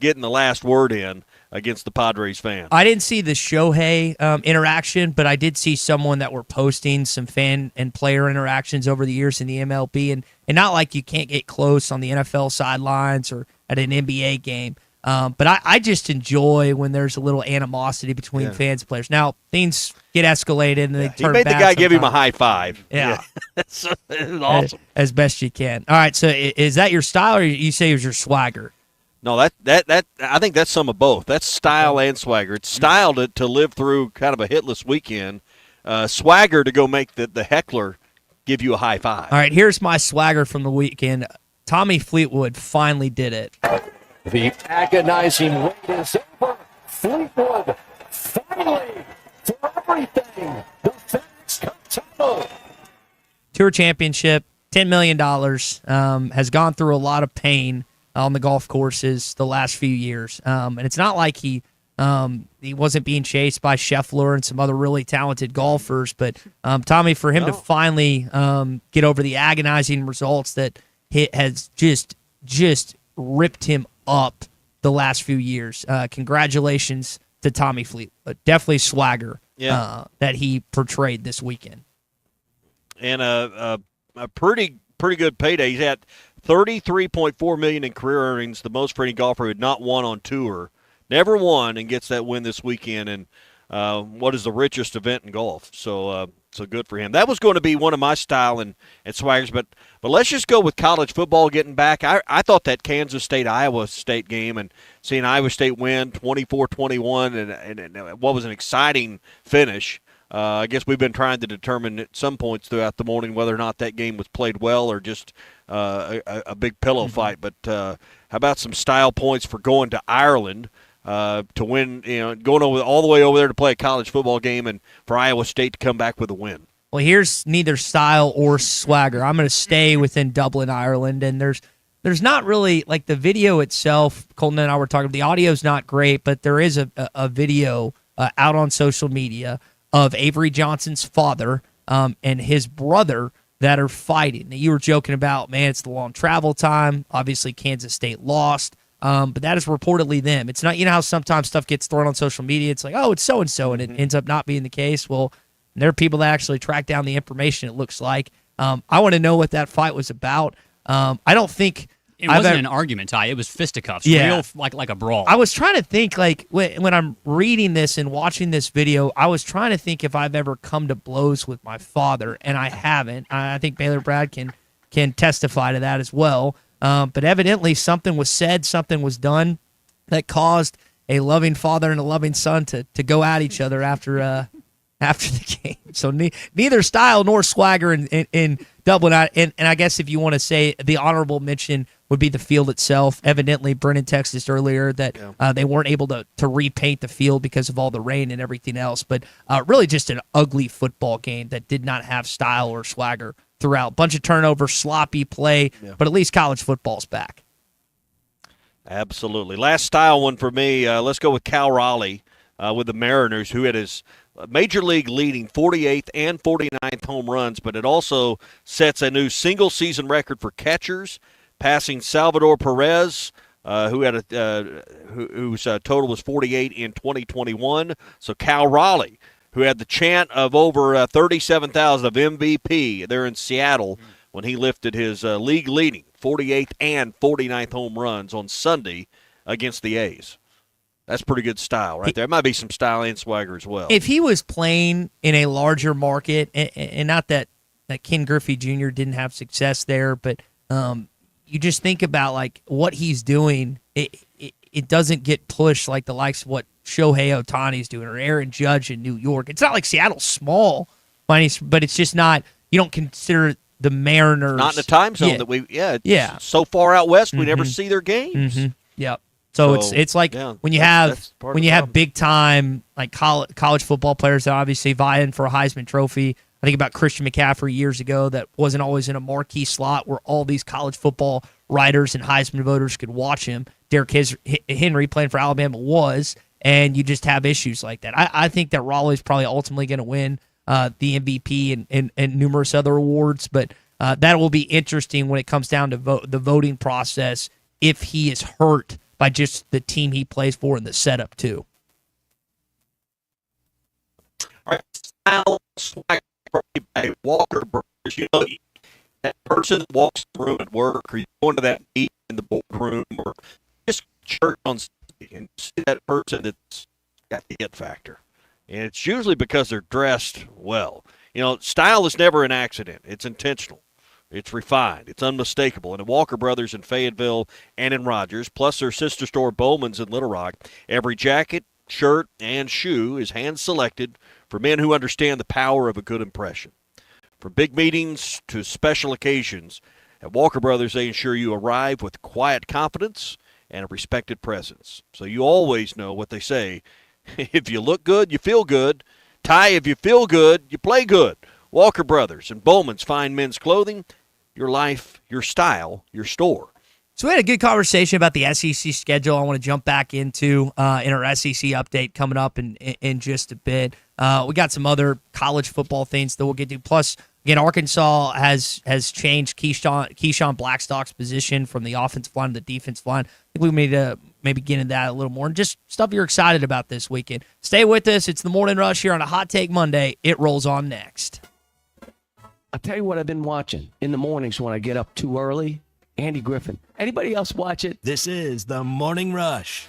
getting the last word in against the Padres fan. I didn't see the Shohei interaction, but I did see someone that were posting some fan and player interactions over the years in the MLB, and not like you can't get close on the NFL sidelines or at an NBA game. But I just enjoy when there's a little animosity between fans and players. Now, things get escalated and they turn bad. He made the guy give him a sometimes. high five. Yeah. It's awesome. As best you can. All right, so is that your style, or you say it was your swagger? No, that I think that's some of both. That's style and swagger. It's style to live through kind of a hitless weekend. Swagger to go make the heckler give you a high five. All right, here's my swagger from the weekend. Tommy Fleetwood finally did it. The agonizing wait is over. Fleetwood, finally, for everything, the FedEx Cup title. Tour championship, $10 million, has gone through a lot of pain on the golf courses the last few years. And it's not like he wasn't being chased by Scheffler and some other really talented golfers, but Tommy, for him to finally get over the agonizing results that has just ripped him up the last few years. Congratulations to Tommy Fleetwood. Definitely swagger that he portrayed this weekend. And a pretty good payday. He's had $33.4 million in career earnings, the most for any golfer who had not won on tour. Never won, and gets that win this weekend in what is the richest event in golf. So good for him. That was going to be one of my style and swaggers, but let's just go with college football getting back. I thought that Kansas State-Iowa State game and seeing Iowa State win 24-21 and what was an exciting finish. I guess we've been trying to determine at some points throughout the morning whether or not that game was played well or just a big pillow fight. But how about some style points for going to Ireland to win, going all the way over there to play a college football game and for Iowa State to come back with a win? Well, here's neither style or swagger. I'm going to stay within Dublin, Ireland, and there's not really, like, the video itself, Colton and I were talking, the audio's not great, but there is a video out on social media of Avery Johnson's father and his brother that are fighting. Now, you were joking about, man, it's the long travel time. Obviously, Kansas State lost, but that is reportedly them. It's not, how sometimes stuff gets thrown on social media. It's like, oh, it's so-and-so, and it ends up not being the case. Well, there are people that actually track down the information, it looks like. I want to know what that fight was about. I don't think it wasn't an argument, Ty. It was fisticuffs. Yeah. Real, like a brawl. I was trying to think, like, when I'm reading this and watching this video, I was trying to think if I've ever come to blows with my father, and I haven't. I think Baylor Brad can testify to that as well. But evidently something was said, something was done that caused a loving father and a loving son to go at each other after the game. So neither style nor swagger in Dublin. And I guess if you want to say the honorable mention would be the field itself. Evidently, Brennan texted earlier that they weren't able to repaint the field because of all the rain and everything else. But really just an ugly football game that did not have style or swagger throughout. Bunch of turnovers, sloppy play, but at least college football's back. Absolutely. Last style one for me, let's go with Cal Raleigh with the Mariners, who had his Major League leading 48th and 49th home runs, but it also sets a new single-season record for catchers, passing Salvador Perez who had whose total was 48 in 2021. So Cal Raleigh, who had the chant of over 37,000 of MVP there in Seattle when he lifted his league-leading 48th and 49th home runs on Sunday against the A's. That's pretty good style right there. It might be some style and swagger as well. If he was playing in a larger market, and not that Ken Griffey Jr. didn't have success there, but you just think about like what he's doing, it doesn't get pushed like the likes of what Shohei Ohtani's doing or Aaron Judge in New York. It's not like Seattle's small, but it's just not. You don't consider the Mariners not in the time zone that we. It's so far out west we never see their games. Yep. So it's like when you have big time like college football players that obviously vying for a Heisman Trophy. I think about Christian McCaffrey years ago that wasn't always in a marquee slot where all these college football writers and Heisman voters could watch him. Derrick Henry playing for Alabama was, and you just have issues like that. I think that Raleigh's probably ultimately going to win the MVP and numerous other awards, but that will be interesting when it comes down to the voting process if he is hurt by just the team he plays for and the setup too. All right, style, swag, by Walker Brothers. You know, that person that walks the room at work, or you go into that meeting in the boardroom, or just church on Sunday and see that person that's got the it factor. And it's usually because they're dressed well. You know, style is never an accident. It's intentional. It's refined. It's unmistakable. And at Walker Brothers in Fayetteville and in Rogers, plus their sister store Bowman's in Little Rock, every jacket, shirt, and shoe is hand-selected for men who understand the power of a good impression. From big meetings to special occasions, at Walker Brothers, they ensure you arrive with quiet confidence and a respected presence. So you always know what they say. If you look good, you feel good. Ty, if you feel good, you play good. Walker Brothers and Bowman's Fine Men's Clothing, your life, your style, your store. So we had a good conversation about the SEC schedule. I want to jump back into in our SEC update coming up in just a bit. We got some other college football things that we'll get to. Plus, again, Arkansas has changed Keyshawn Blackstock's position from the offensive line to the defensive line. I think we need to maybe get into that a little more and just stuff you're excited about this weekend. Stay with us. It's the Morning Rush here on a Hot Take Monday. It rolls on next. I'll tell you what I've been watching in the mornings when I get up too early. Andy Griffin. Anybody else watch it? This is the Morning Rush.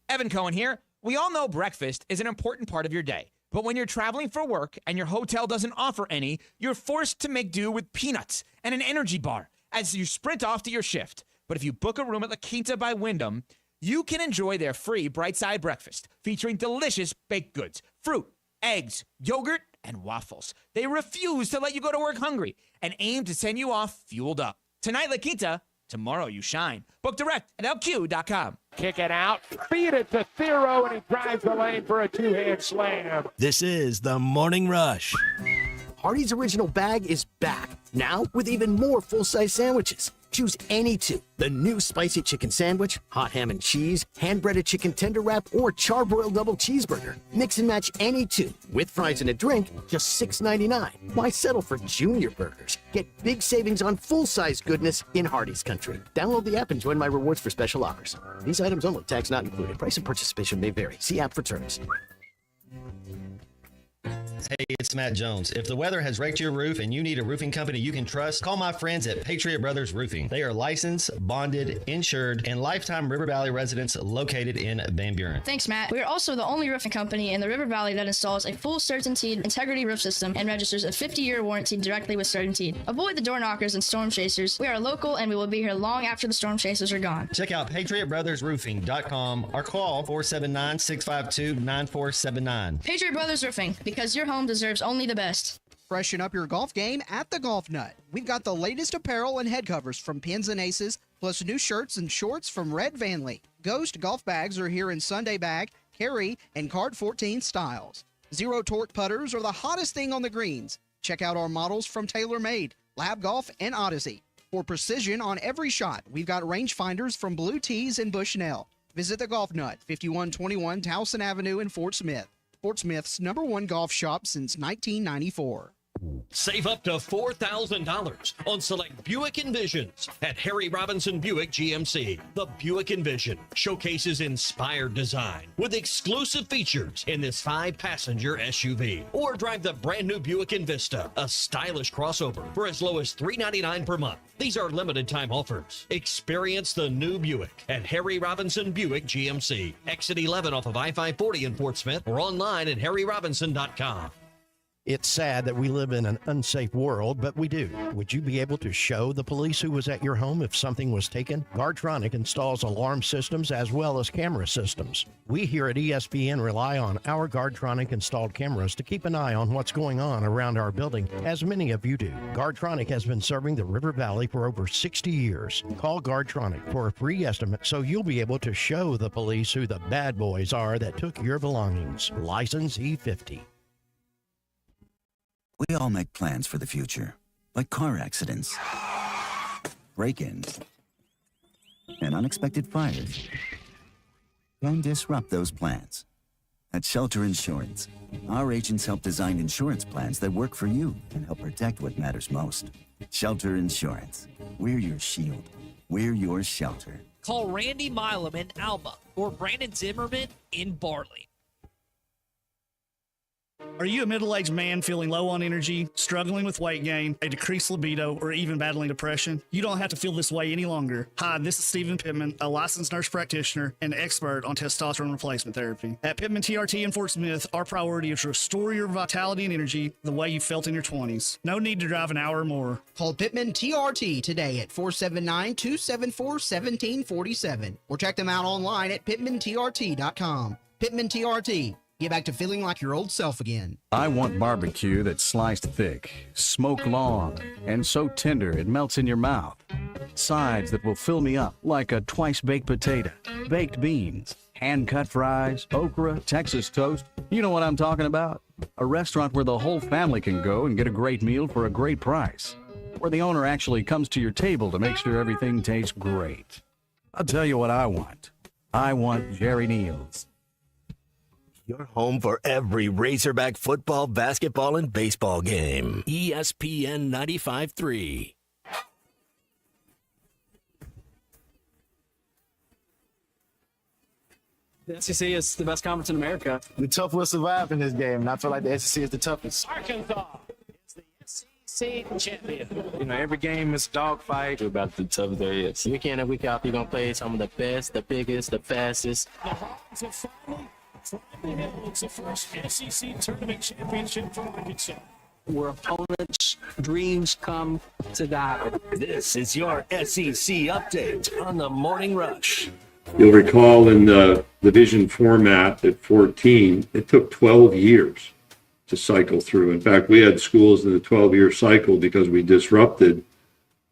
Evan Cohen here. We all know breakfast is an important part of your day. But when you're traveling for work and your hotel doesn't offer any, you're forced to make do with peanuts and an energy bar as you sprint off to your shift. But if you book a room at La Quinta by Wyndham, you can enjoy their free Bright Side breakfast featuring delicious baked goods, fruit, eggs, yogurt, and waffles. They refuse to let you go to work hungry and aim to send you off fueled up. Tonight, La Quinta, tomorrow you shine. Book direct at LQ.com. Kick it out, feed it to Thero, and he drives the lane for a two-hand slam. This is the Morning Rush. Hardee's Original Bag is back, now with even more full-size sandwiches. Choose any two. The new spicy chicken sandwich, hot ham and cheese, hand-breaded chicken tender wrap, or charbroiled double cheeseburger. Mix and match any two, with fries and a drink, just $6.99. Why settle for junior burgers? Get big savings on full-size goodness in Hardee's country. Download the app and join my rewards for special offers. These items only, tax not included. Price and participation may vary. See app for terms. Hey, it's Matt Jones. If the weather has raked your roof and you need a roofing company you can trust, call my friends at Patriot Brothers Roofing. They are licensed, bonded, insured, and lifetime River Valley residents located in Van Buren. Thanks, Matt. We are also the only roofing company in the River Valley that installs a full CertainTeed integrity roof system and registers a 50-year warranty directly with CertainTeed. Avoid the door knockers and storm chasers. We are local and we will be here long after the storm chasers are gone. Check out PatriotBrothersRoofing.com or call 479-652-9479. Patriot Brothers Roofing, because your home deserves only the best. Freshen up your golf game at the Golf Nut. We've got the latest apparel and head covers from Pins and Aces, plus new shirts and shorts from Red Vanley. Ghost golf bags are here in Sunday bag, carry, and card 14 styles. Zero torque putters are the hottest thing on the greens. Check out our models from TaylorMade, Lab Golf, and Odyssey. For precision on every shot, we've got rangefinders from Blue Tees and Bushnell. Visit the Golf Nut, 5121 Towson Avenue in Fort Smith. Fort Smith's #1 golf shop since 1994. Save up to $4,000 on select Buick Envisions at Harry Robinson Buick GMC. The Buick Envision showcases inspired design with exclusive features in this 5-passenger SUV. Or drive the brand new Buick Envista, a stylish crossover for as low as $399 per month. These are limited time offers. Experience the new Buick at Harry Robinson Buick GMC. Exit 11 off of I-540 in Fort Smith or online at harryrobinson.com. It's sad that we live in an unsafe world, but we do. Would you be able to show the police who was at your home if something was taken? Guardtronic installs alarm systems as well as camera systems. We here at ESPN rely on our Guardtronic installed cameras to keep an eye on what's going on around our building, as many of you do. Guardtronic has been serving the River Valley for over 60 years. Call Guardtronic for a free estimate so you'll be able to show the police who the bad boys are that took your belongings. License E50. We all make plans for the future, like car accidents, break-ins, and unexpected fires. Don't disrupt those plans. At Shelter Insurance, our agents help design insurance plans that work for you and help protect what matters most. Shelter Insurance. We're your shield. We're your shelter. Call Randy Milam in Alma or Brandon Zimmerman in Barley. Are you a middle-aged man feeling low on energy, struggling with weight gain, a decreased libido, or even battling depression? You don't have to feel this way any longer. Hi, this is Stephen Pittman, a licensed nurse practitioner and expert on testosterone replacement therapy. At Pittman TRT in Fort Smith, our priority is to restore your vitality and energy the way you felt in your 20s. No need to drive an hour or more. Call Pittman TRT today at 479-274-1747 or check them out online at pittmantrt.com. Pittman TRT. Get back to feeling like your old self again. I want barbecue that's sliced thick, smoked long, and so tender it melts in your mouth. Sides that will fill me up like a twice-baked potato, baked beans, hand-cut fries, okra, Texas toast. You know what I'm talking about? A restaurant where the whole family can go and get a great meal for a great price. Where the owner actually comes to your table to make sure everything tastes great. I'll tell you what I want. I want Jerry Neal's. Your home for every Razorback football, basketball, and baseball game. ESPN 95.3. The SEC is the best conference in America. The tough will survive in this game, and I feel like the SEC is the toughest. Arkansas is the SEC champion. You know, every game is a dogfight. We're about the toughest there is. Week in and week out, you're going to play some of the best, the biggest, the fastest. The Hogs have finally it's the first SEC tournament championship for Arkansas. Where opponents' dreams come to die. This is your SEC update on the Morning Rush. You'll recall in the division format at 14, it took 12 years to cycle through. In fact, we had schools in the 12-year cycle because we disrupted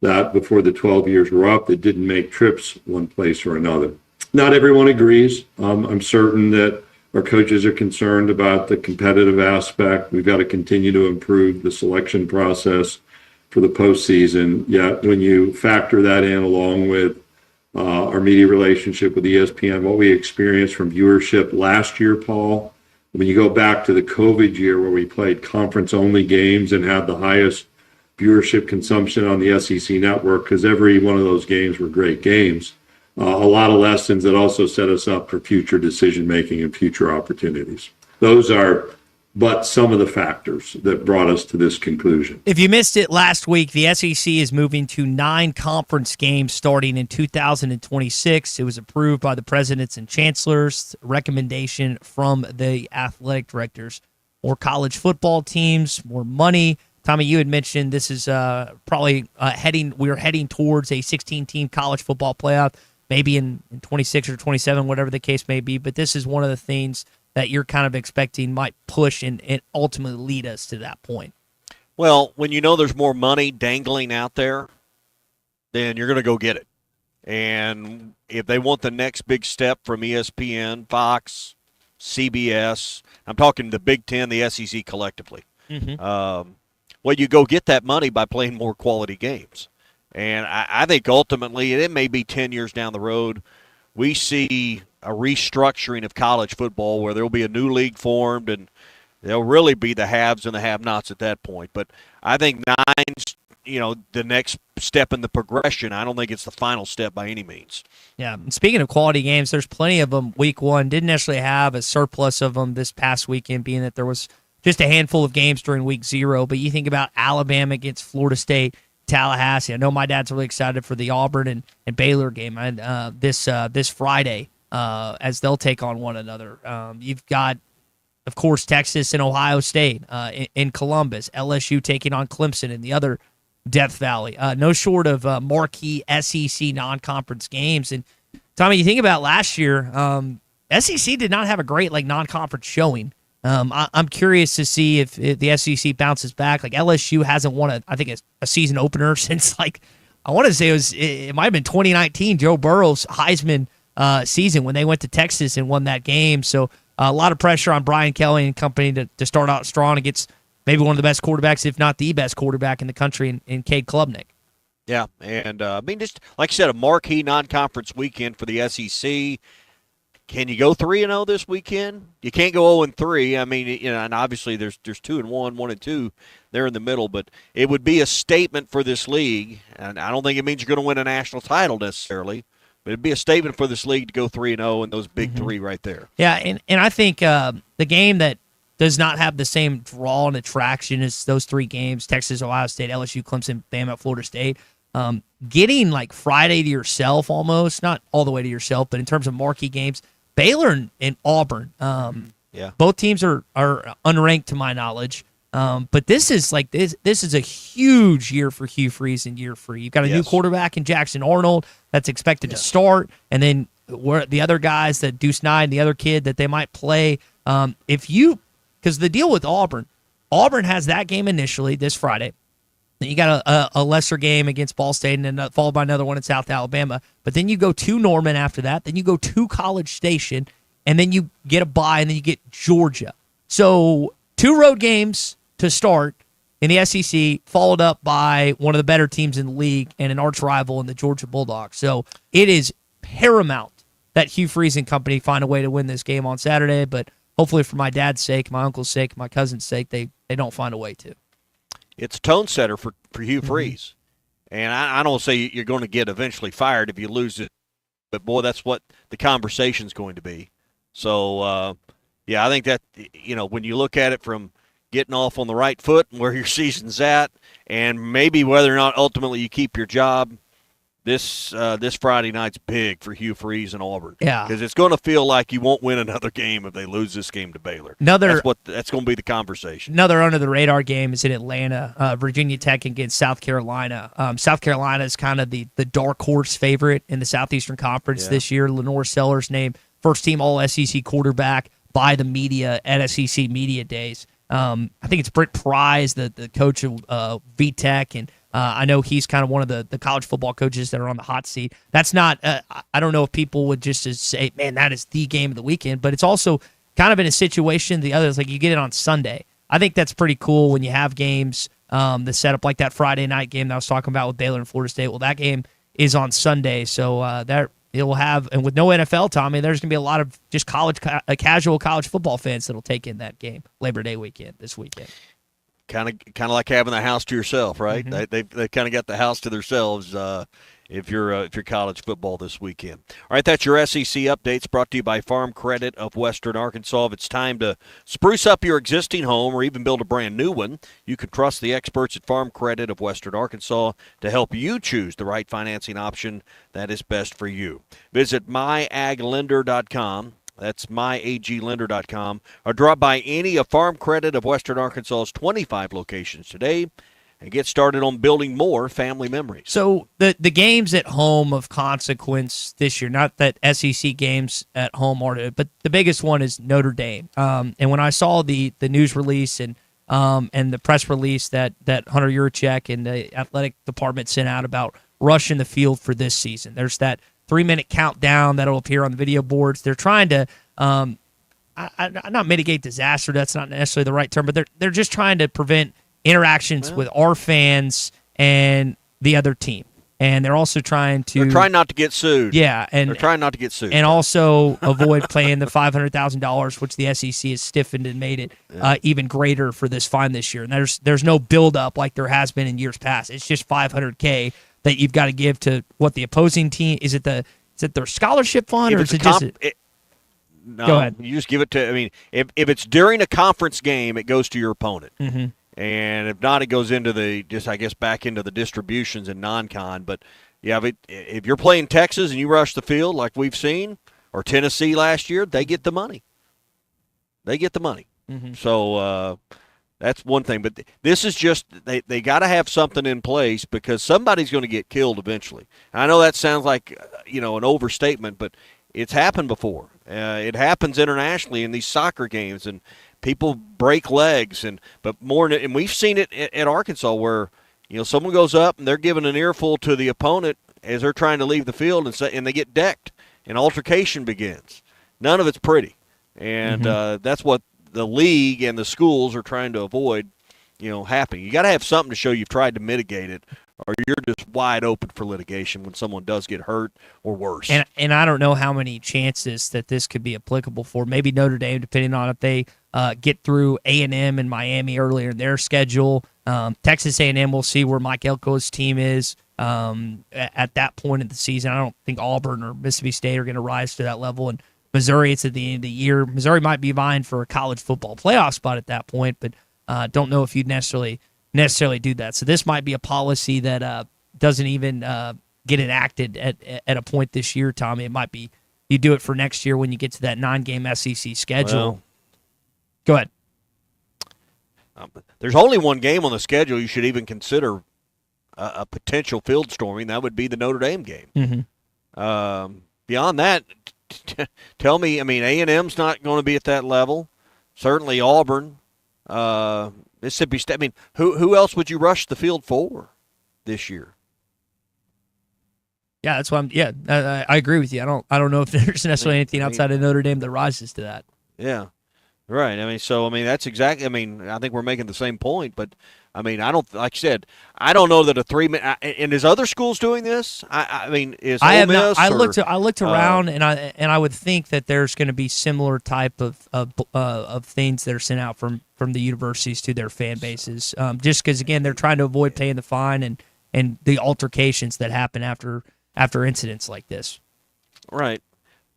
that before the 12 years were up that didn't make trips one place or another. Not everyone agrees. I'm certain that our coaches are concerned about the competitive aspect. We've got to continue to improve the selection process for the postseason. Yet when you factor that in along with our media relationship with ESPN, what we experienced from viewership last year, Paul, when you go back to the COVID year where we played conference-only games and had the highest viewership consumption on the SEC network because every one of those games were great games. A lot of lessons that also set us up for future decision-making and future opportunities. Those are but some of the factors that brought us to this conclusion. If you missed it last week, the SEC is moving to 9 conference games starting in 2026. It was approved by the presidents and chancellors, recommendation from the athletic directors. More college football teams, more money. Tommy, you had mentioned this is probably we're heading towards a 16-team college football playoff. Maybe in 26 or 27, whatever the case may be. But this is one of the things that you're kind of expecting might push and ultimately lead us to that point. Well, when you know there's more money dangling out there, then you're going to go get it. And if they want the next big step from ESPN, Fox, CBS, I'm talking the Big Ten, the SEC collectively. Mm-hmm. Well, you go get that money by playing more quality games. And I think ultimately, it may be 10 years down the road, we see a restructuring of college football where there will be a new league formed and They'll really be the haves and the have-nots at that point. But I think 9's, the next step in the progression. I don't think it's the final step by any means. Yeah, and speaking of quality games, there's plenty of them week one. Didn't necessarily have a surplus of them this past weekend, being that there was just a handful of games during week 0. But you think about Alabama against Florida State, Tallahassee. I know my dad's really excited for the Auburn and Baylor game this Friday as they'll take on one another. You've got, of course, Texas and Ohio State in Columbus, LSU taking on Clemson in the other Death Valley. No short of marquee SEC non-conference games. And Tommy, you think about last year, SEC did not have a great non-conference showing. I'm curious to see if the SEC bounces back. LSU hasn't won a season opener since I want to say it might have been 2019, Joe Burrow's Heisman season when they went to Texas and won that game. So a lot of pressure on Brian Kelly and company to start out strong against maybe one of the best quarterbacks, if not the best quarterback in the country in Cade Klubnik. Yeah, and just like you said, a marquee non-conference weekend for the SEC. Can you go 3-0 this weekend? You can't go 0-3. I mean, and obviously there's 2-1, 1-2. They're in the middle, but it would be a statement for this league. And I don't think it means you're going to win a national title necessarily, but it'd be a statement for this league to go 3-0 and those big three right there. Yeah, and I think the game that does not have the same draw and attraction as those 3 games: Texas, Ohio State, LSU, Clemson, Bama, Florida State. Getting Friday to yourself almost, not all the way to yourself, but in terms of marquee games. Baylor and Auburn, both teams are unranked to my knowledge, but this is this is a huge year for Hugh Freeze and year 3. You've got a new quarterback in Jackson Arnold that's expected to start, and then the other guys, that Deuce Nye and the other kid that they might play. Because the deal with Auburn has that game initially this Friday. Then you got a lesser game against Ball State, and then followed by another one in South Alabama. But then you go to Norman after that. Then you go to College Station, and then you get a bye, and then you get Georgia. So 2 road games to start in the SEC, followed up by one of the better teams in the league and an arch rival in the Georgia Bulldogs. So it is paramount that Hugh Freeze and company find a way to win this game on Saturday. But hopefully for my dad's sake, my uncle's sake, my cousin's sake, they don't find a way to. It's a tone setter for Hugh Freeze. And I don't say you're going to get eventually fired if you lose it, but, boy, that's what the conversation's going to be. So, I think that, when you look at it from getting off on the right foot and where your season's at, and maybe whether or not ultimately you keep your job, this Friday night's big for Hugh Freeze and Auburn. Yeah. Because it's going to feel like you won't win another game if they lose this game to Baylor. That's going to be the conversation. Another under-the-radar game is in Atlanta, Virginia Tech against South Carolina. South Carolina is kind of the dark horse favorite in the Southeastern Conference this year. Lenore Sellers named first-team All-SEC quarterback by the media at SEC Media Days. I think it's Britt Prize, the coach of VTech, and I know he's kind of one of the college football coaches that are on the hot seat. That's not I don't know if people would just say, man, that is the game of the weekend, but it's also kind of in a situation, the others, you get it on Sunday. I think that's pretty cool when you have games that set up like that Friday night game that I was talking about with Baylor and Florida State. Well, that game is on Sunday, so that it will have, and with no NFL, Tommy, there's going to be a lot of just casual college football fans that'll take in that game Labor Day weekend this weekend. Kind of like having the house to yourself, right? Mm-hmm. They kind of got the house to themselves if you're college football this weekend. All right, that's your SEC updates brought to you by Farm Credit of Western Arkansas. If it's time to spruce up your existing home or even build a brand new one, you can trust the experts at Farm Credit of Western Arkansas to help you choose the right financing option that is best for you. Visit myaglender.com. That's myaglender.com. Or drop by any of Farm Credit of Western Arkansas's 25 locations today and get started on building more family memories. So the games at home of consequence this year, not that SEC games at home are, but the biggest one is Notre Dame. And when I saw the news release and the press release that Hunter Yurachek and the athletic department sent out about rushing the field for this season, there's that 3-minute countdown that'll appear on the video boards. They're trying to not mitigate disaster. That's not necessarily the right term, but they're just trying to prevent interactions with our fans and the other team. and they're also trying not to get sued. Yeah, and they're trying not to get sued, and also avoid paying the $500,000, which the SEC has stiffened and made it even greater for this fine this year. And there's no build up like there has been in years past. It's just $500K that you've got to give to what the opposing team is. Is it their scholarship fund, or is it just? No, go ahead. You just give it to. I mean, if it's during a conference game, it goes to your opponent. Mm-hmm. And if not, it goes into back into the distributions and non-con. But yeah, if you're playing Texas and you rush the field like we've seen, or Tennessee last year, they get the money. They get the money. Mm-hmm. So that's one thing. But this is just they got to have something in place because somebody's going to get killed eventually. I know that sounds like an overstatement, but it's happened before. It happens internationally in these soccer games and. People break legs, and we've seen it at Arkansas where someone goes up and they're giving an earful to the opponent as they're trying to leave the field, and they get decked, and altercation begins. None of it's pretty, and that's what the league and the schools are trying to avoid, happening. You got to have something to show you've tried to mitigate it, or you're just wide open for litigation when someone does get hurt or worse. And I don't know how many chances that this could be applicable for. Maybe Notre Dame, depending on if they get through A&M and Miami earlier in their schedule. Texas A&M, we'll see where Mike Elko's team is at that point in the season. I don't think Auburn or Mississippi State are going to rise to that level. And Missouri, it's at the end of the year. Missouri might be vying for a college football playoff spot at that point, but don't know if you'd necessarily do that. So this might be a policy that doesn't even get enacted at a point this year, Tommy. It might be you do it for next year when you get to that 9-game SEC schedule. Well, go ahead. There's only one game on the schedule you should even consider a potential field storming. That would be the Notre Dame game. Mm-hmm. Beyond that, tell me, A&M's not going to be at that level. Certainly Auburn, Mississippi State. Who else would you rush the field for this year? Yeah, that's why I agree with you. I don't know if there's necessarily anything outside of Notre Dame that rises to that. Yeah. Right. That's exactly. I think we're making the same point, but I don't. Like I said, I don't know that a 3-minute. And is other schools doing this? Is Ole Miss? I looked around, and I would think that there's going to be similar type of things that are sent out from the universities to their fan bases. Just because again, they're trying to avoid paying the fine and the altercations that happen after incidents like this. Right.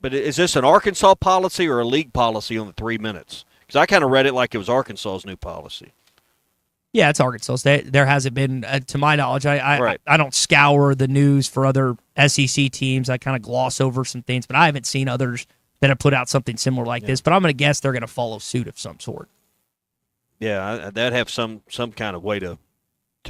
But is this an Arkansas policy or a league policy on the 3 minutes? Because I kind of read it like it was Arkansas's new policy. Yeah, it's Arkansas. There hasn't been, to my knowledge, I don't scour the news for other SEC teams. I kind of gloss over some things, but I haven't seen others that have put out something similar like this. But I'm going to guess they're going to follow suit of some sort. Yeah, that'd have some kind of way to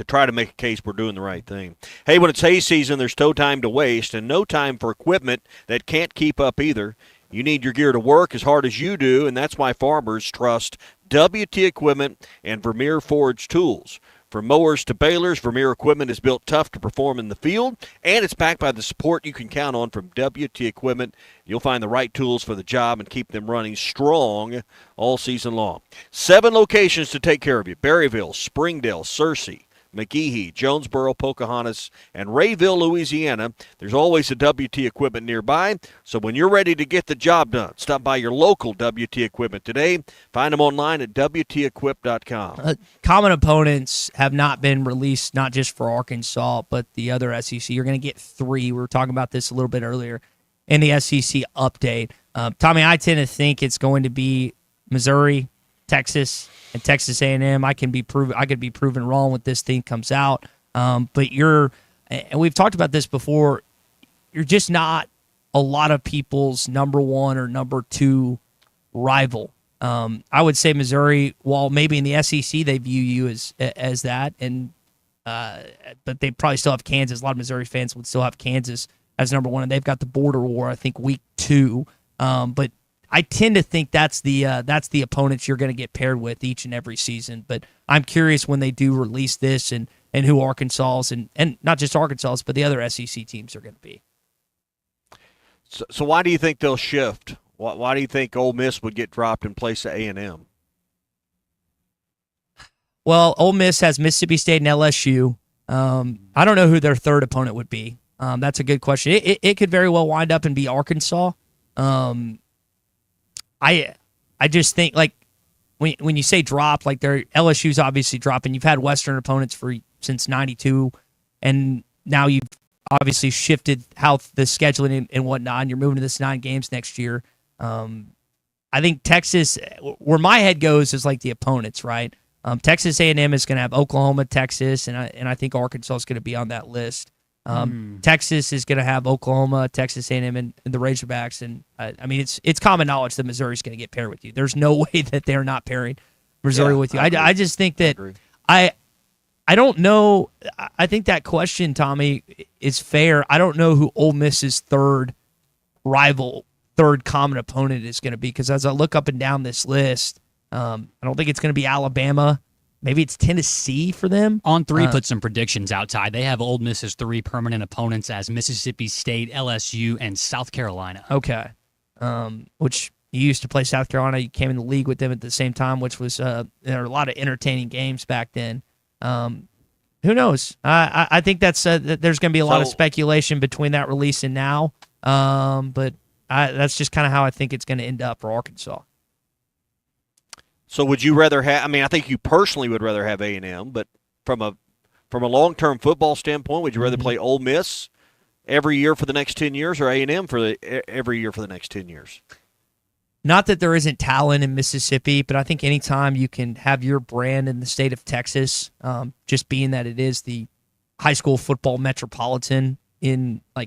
try to make a case we're doing the right thing. Hey, when it's hay season, there's no time to waste and no time for equipment that can't keep up either. You need your gear to work as hard as you do, and that's why farmers trust WT Equipment and Vermeer Forge Tools. From mowers to balers, Vermeer equipment is built tough to perform in the field, and it's backed by the support you can count on from WT Equipment. You'll find the right tools for the job and keep them running strong all season long. 7 locations to take care of you: Berryville, Springdale, Searcy, McGehee, Jonesboro, Pocahontas, and Rayville, Louisiana. There's always a WT Equipment nearby, so when you're ready to get the job done, stop by your local WT Equipment today. Find them online at WTEquip.com. Common opponents have not been released, not just for Arkansas, but the other SEC. You're going to get 3. We were talking about this a little bit earlier in the SEC update. Tommy, I tend to think it's going to be Missouri, Texas, and Texas A&M. I could be proven wrong when this thing comes out. But and we've talked about this before, you're just not a lot of people's number 1 or number 2 rival. I would say Missouri, while maybe in the SEC they view you as that, and but they probably still have Kansas. A lot of Missouri fans would still have Kansas as number 1, and they've got the border war, I think, week 2. But I tend to think that's the opponents you're going to get paired with each and every season. But I'm curious when they do release this and who Arkansas's and not just Arkansas's, but the other SEC teams are going to be. So why do you think they'll shift? Why do you think Ole Miss would get dropped in place of A&M? Well, Ole Miss has Mississippi State and LSU. I don't know who their third opponent would be. That's a good question. It could very well wind up and be Arkansas. I just think like when you say drop, like LSU's obviously dropping. You've had Western opponents since '92, and now you've obviously shifted how the scheduling and whatnot. And you're moving to this 9 games next year. I think Texas, where my head goes, is like the opponents, right? Texas A&M is going to have Oklahoma, Texas, and I think Arkansas is going to be on that list. Texas is going to have Oklahoma, Texas A&M, and the Razorbacks. And I mean, it's common knowledge that Missouri's going to get paired with you. There's no way that they're not pairing Missouri with you. I just think that I don't know. I think that question, Tommy, is fair. I don't know who Ole Miss's third common opponent is going to be, because as I look up and down this list, I don't think it's going to be Alabama. Maybe it's Tennessee for them. On 3 put some predictions outside. They have Ole Miss's 3 permanent opponents as Mississippi State, LSU, and South Carolina. Okay. Which you used to play South Carolina. You came in the league with them at the same time, which was there were a lot of entertaining games back then. Who knows? I think that's there's going to be a lot of speculation between that release and now. But that's just kind of how I think it's going to end up for Arkansas. So would you rather have? I mean, I think you personally would rather have A&M, but from a long-term football standpoint, would you rather play Ole Miss every year for the next 10 years, or A&M for every year for the next 10 years? Not that there isn't talent in Mississippi, but I think anytime you can have your brand in the state of Texas, just being that it is the high school football metropolitan in the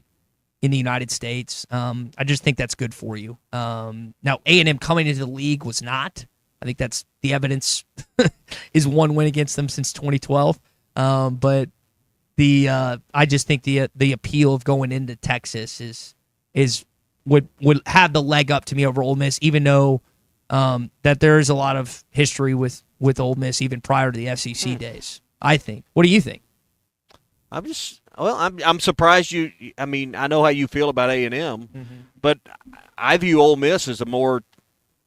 United States, I just think that's good for you. Now, A&M coming into the league was not. I think that's the evidence is 1 win against them since 2012. But I just think the appeal of going into Texas would have the leg up to me over Ole Miss, even though that there is a lot of history with Ole Miss even prior to the SEC days. I think. What do you think? I'm surprised you. I mean, I know how you feel about A&M, but I view Ole Miss as a more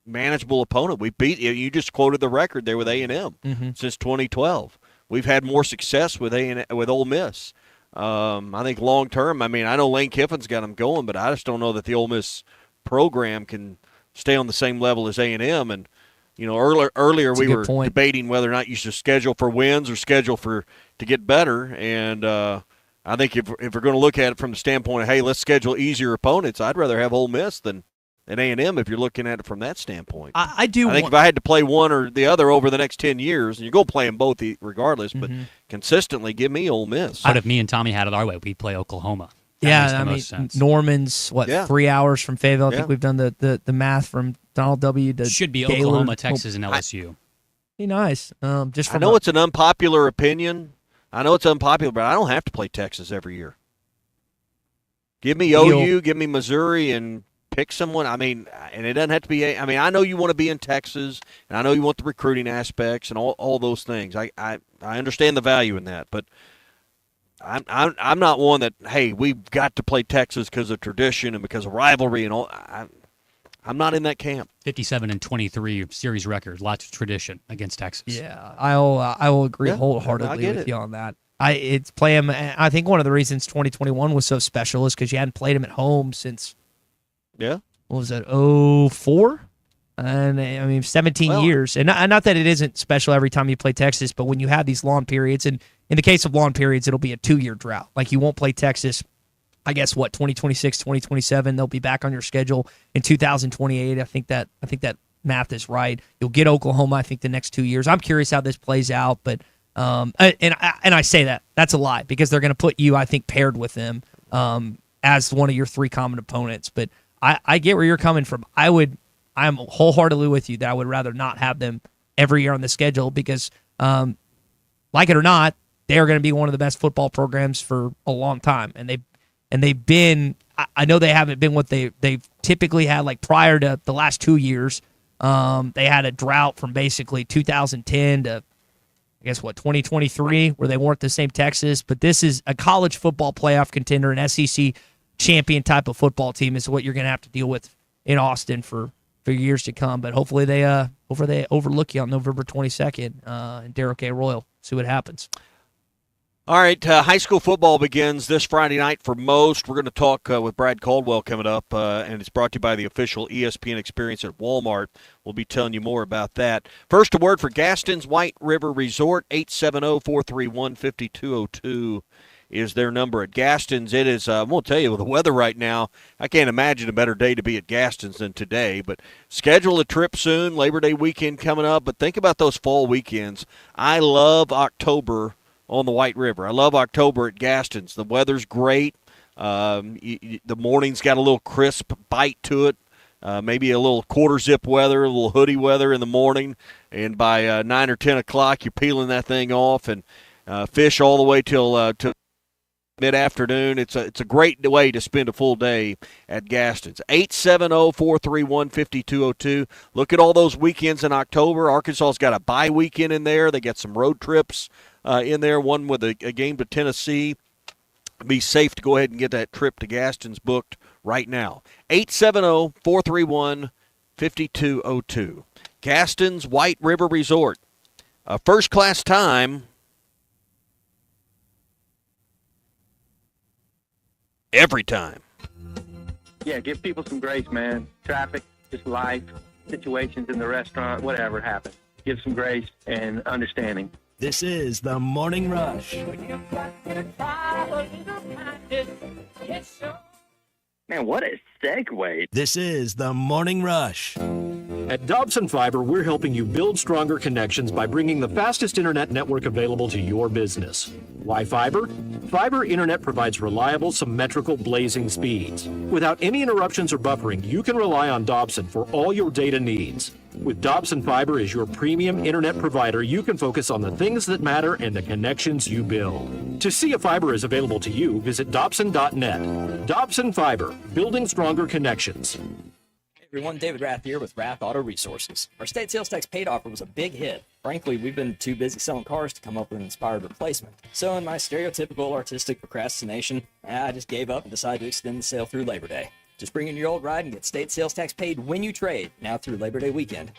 manageable opponent. We beat you. Just quoted the record there with A&M since 2012. We've had more success with Ole Miss. I think long term. I mean, I know Lane Kiffin's got them going, but I just don't know that the Ole Miss program can stay on the same level as A&M. And you know, earlier we were debating whether or not you should schedule for wins or schedule to get better. And I think if we're going to look at it from the standpoint of, hey, let's schedule easier opponents, I'd rather have Ole Miss than A&M if you're looking at it from that standpoint. I think if I had to play one or the other over the next 10 years, and you're going to play them both regardless, but consistently give me Ole Miss. But if me and Tommy had it our way, we'd play Oklahoma. I mean, Norman's 3 hours from Fayetteville. I think we've done the math from Donald W. to should be Gaylord. Oklahoma, Texas, and LSU. Be nice. I know it's an unpopular opinion. I know it's unpopular, but I don't have to play Texas every year. Give me OU, give me Missouri, and pick someone. I mean, and it doesn't have to be. I mean, I know you want to be in Texas, and I know you want the recruiting aspects and all those things. I understand the value in that, but I'm not one that, hey, we've got to play Texas because of tradition and because of rivalry and all. I'm not in that camp. 57-23 series record, lots of tradition against Texas. Yeah, I will agree wholeheartedly with you on that. It's play him. I think one of the reasons 2021 was so special is because you hadn't played him at home since. Yeah. What was that? 04? And I mean, 17 years. And not that it isn't special every time you play Texas, but when you have these long periods, and in the case of long periods, it'll be a 2-year drought. Like you won't play Texas, I guess, 2026, 2027. They'll be back on your schedule in 2028. I think that math is right. You'll get Oklahoma, I think, the next 2 years. I'm curious how this plays out, but and I say that's a lie because they're going to put you, I think, paired with them as one of your 3 common opponents. But I get where you're coming from. I'm wholeheartedly with you that I would rather not have them every year on the schedule because, like it or not, they are going to be one of the best football programs for a long time, and they've been. I know they haven't been what they've typically had. Like prior to the last 2 years, they had a drought from basically 2010 to, I guess 2023, where they weren't the same Texas. But this is a college football playoff contender, an SEC champion type of football team is what you're going to have to deal with in Austin for years to come. But hopefully they overlook you on November 22nd in Darrell K. Royal. See what happens. All right, high school football begins this Friday night for most. We're going to talk with Brad Caldwell coming up, and it's brought to you by the official ESPN experience at Walmart. We'll be telling you more about that. First, a word for Gaston's White River Resort, 870-431-5202 is their number at Gaston's. It is, I'm going to tell you, with the weather right now, I can't imagine a better day to be at Gaston's than today. But schedule a trip soon, Labor Day weekend coming up. But think about those fall weekends. I love October on the White River. I love October at Gaston's. The weather's great. The morning's got a little crisp bite to it. Maybe a little quarter zip weather, a little hoodie weather in the morning. And by 9 or 10 o'clock, you're peeling that thing off and fish all the way till mid-afternoon. It's a great way to spend a full day at Gaston's. 870-431-5202. Look at all those weekends in October. Arkansas's got a bye weekend in there. They got some road trips in there, one with a game to Tennessee. Be safe to go ahead and get that trip to Gaston's booked right now. 870-431-5202. Gaston's White River Resort. First-class time every time. Yeah, give people some grace, man. Traffic, just life, situations in the restaurant, whatever happens. Give some grace and understanding. This is the Morning Rush. Man, what a segue. This is the Morning Rush. At Dobson Fiber, we're helping you build stronger connections by bringing the fastest internet network available to your business. Why fiber? Fiber internet provides reliable, symmetrical, blazing speeds. Without any interruptions or buffering, you can rely on Dobson for all your data needs. With Dobson Fiber as your premium internet provider, you can focus on the things that matter and the connections you build. To see if fiber is available to you, visit Dobson.net. Dobson Fiber, building stronger connections. Everyone, David Rath here with Rath Auto Resources. Our state sales tax paid offer was a big hit. Frankly, we've been too busy selling cars to come up with an inspired replacement. So in my stereotypical artistic procrastination, I just gave up and decided to extend the sale through Labor Day. Just bring in your old ride and get state sales tax paid when you trade, now through Labor Day weekend.